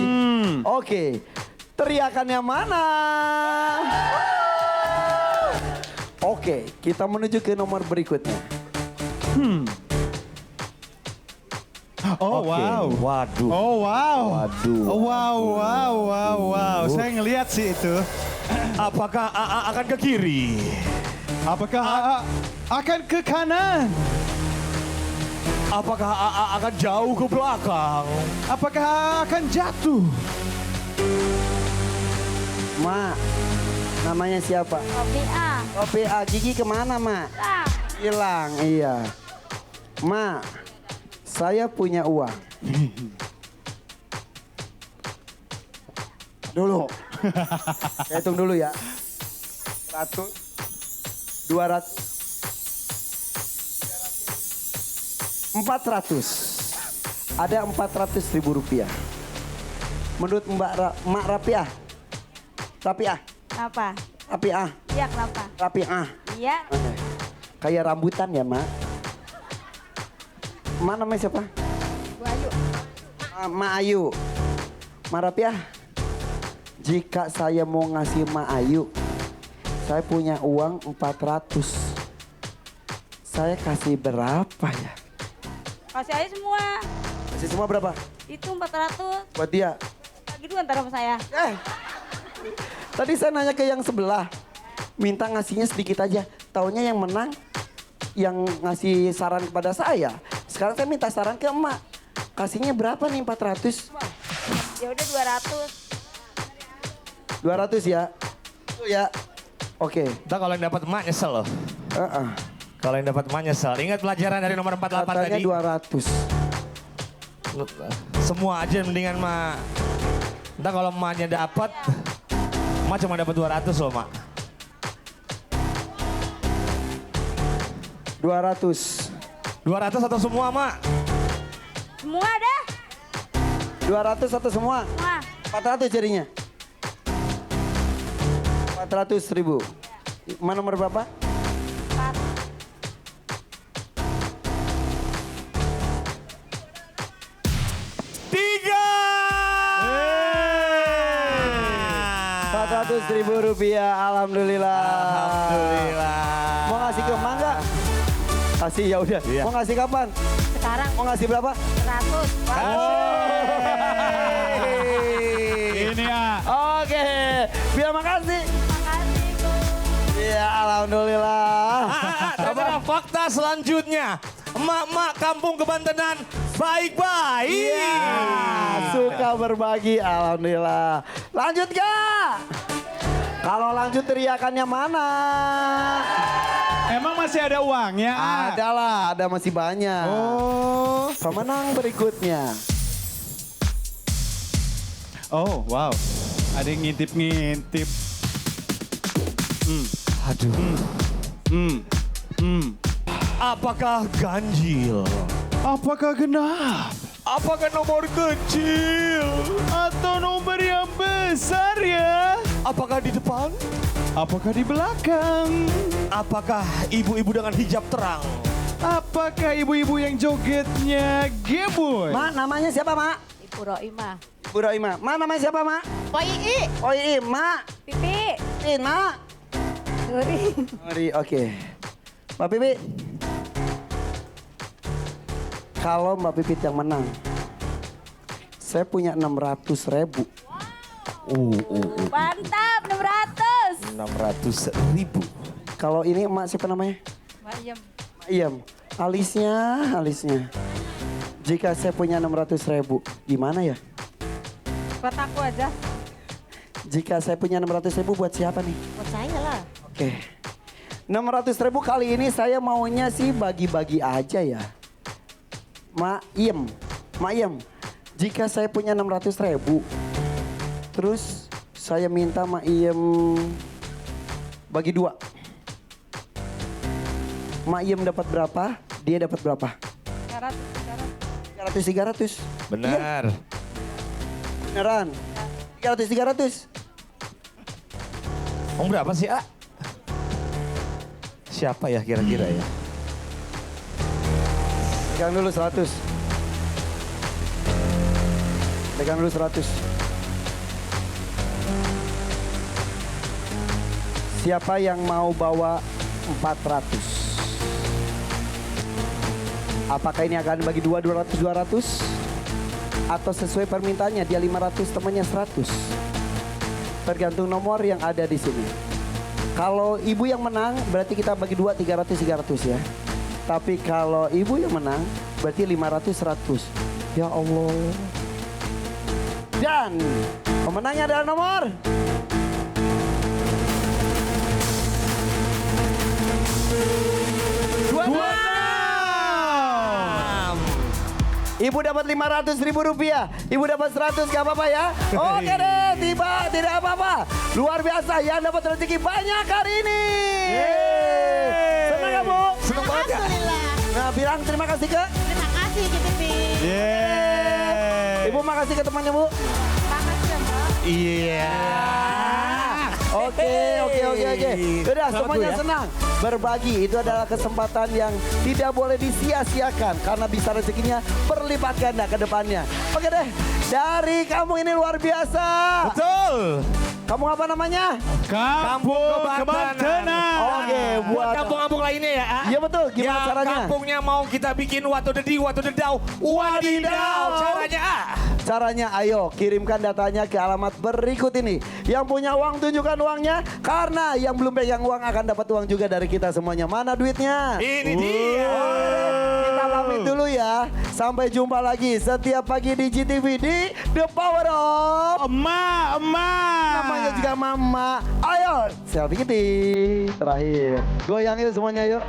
Oke, teriakannya mana? Oke, kita menuju ke nomor berikutnya. Oh Oke. wow. Waduh. Oh wow. Waduh. Oh, wow. Saya ngelihat sih itu. Apakah AA akan ke kiri? Apakah AA akan ke kanan? Apakah AA akan jauh ke belakang? Apakah AA akan jatuh? Mak, namanya siapa? OPA, Gigi kemana Mak? Hilang, iya. Mak, saya punya uang. Dulu. Saya hitung dulu ya. 100, 200, 400. Ada 400.000 rupiah. Menurut Mak Rapiah. Rapiah. Kenapa? Rapiah. Iya kenapa? Rapiah. Iya. Oke. Kayak rambutan ya, Mak. Mak namanya siapa? Bu Ayu. Mak Ayu. Mak Rapiah. Jika saya mau ngasih Mak Ayu, saya punya uang 400. Saya kasih berapa ya? Kasih aja semua. Kasih semua berapa? Itu 400. Buat dia. Bagi dua ntar sama saya. Tadi saya nanya ke yang sebelah. Minta ngasihnya sedikit aja. Taunya yang menang, yang ngasih saran kepada saya. Sekarang saya minta saran ke emak. Kasihnya berapa nih 400? Ya udah 200. 200 ya? Itu ya. Oke. Ntar kalau yang dapat emak nyesel loh. Heeh. Kalau yang dapat emak nyesel. Ingat pelajaran dari nomor 48 Katanya tadi. 200. Semua aja mendingan emak. Ntar kalau emaknya dapat, emak cuma dapat 200 loh mak. 200. 200 atau semua, Mak? Semua dah. 200 atau semua? Semua. 400 jadinya. 400.000. Mana nomor berapa? 4. Tiga. 400.000 rupiah. Alhamdulillah. Alhamdulillah. Mau ngasih ke Mangga? Kasih ya udah. Iya. Mau ngasih kapan? Sekarang Mau ngasih berapa? 100. Ini ya. Oke. Terima kasih. Makasih, Bu. Iya, alhamdulillah. Coba fakta selanjutnya. Emak-emak kampung kebantenan baik-baik. Iya, suka berbagi, alhamdulillah. Lanjut gak? Kalau lanjut teriakannya mana? Emang masih ada uangnya? Ada lah, ada masih banyak. Oh. Pemenang berikutnya. Oh, wow. Ada yang ngintip-ngintip. Aduh. Apakah ganjil? Apakah genap? Apakah nomor kecil? Atau nomor yang besar ya? Apakah di depan? Apakah di belakang? Apakah ibu-ibu dengan hijab terang? Apakah ibu-ibu yang jogetnya geboy? Mak, namanya siapa, Mak? Ibu Roimah. Bu Roima. Mak, namanya siapa, Mak? Ii. Oh iya, Mak. Pipi. Mak. Duri. Ngeri, oke. Mbak Pipit. Kalau Mbak Pipit yang menang, saya punya 600.000. Mantap, 600. 600.000. Kalau ini emak siapa namanya? Mayem. Iyam. Alisnya. Jika saya punya 600.000, gimana ya? Buat aku aja. Jika saya punya 600.000 buat siapa nih? Buat saya lah. Oke. 600.000 kali ini saya maunya sih bagi-bagi aja ya. Mak Iem. Jika saya punya 600.000, terus saya minta Mak Iem bagi 2. Mak Iem dapat berapa? Dia dapat berapa? 300. Benar. Beneran? 300. Om berapa sih, A? Siapa ya kira-kira ya? Pegang dulu 100. Siapa yang mau bawa 400? Apakah ini akan bagi 200? Atau sesuai permintaannya dia 500, temannya 100? Tergantung nomor yang ada di sini. Kalau ibu yang menang berarti kita bagi 2 300 ya. Tapi kalau ibu yang menang berarti 500 100. Ya Allah. Dan pemenangnya adalah nomor 26. Ibu dapat 500.000 rupiah. Ibu dapat 100, gak apa-apa ya. Oke deh, tidak apa-apa. Luar biasa, yang dapat rezeki banyak hari ini. Senang ya Bu? Senang banget ya? Alhamdulillah. Nah, bilang terima kasih ke. Terima kasih Kitipi. Ibu makasih ke temannya Bu. Makasih ya Mbak. Iya. Oke. Udah, Selamat semuanya Bu ya. senang. Berbagi itu adalah kesempatan yang tidak boleh disia-siakan karena bisa rezekinya berlipat ganda ke depannya. Oke deh, dari kampung ini luar biasa. Betul. Kampung apa namanya? Kampung Kebantenan. Oke, Buat buat kampung-kampung lainnya ya, A? Iya betul, gimana Yang caranya? kampungnya mau kita bikin wadidaw, caranya, A? Caranya ayo kirimkan datanya ke alamat berikut ini. Yang punya uang tunjukkan uangnya karena yang belum pegang uang akan dapat uang juga dari kita semuanya. Mana duitnya? Ini dia. Kita pamit dulu ya. Sampai jumpa lagi setiap pagi di GTV di The Power of Emak. namanya juga Mama. Ayo selfie kita terakhir. Goyang yuk semuanya yuk.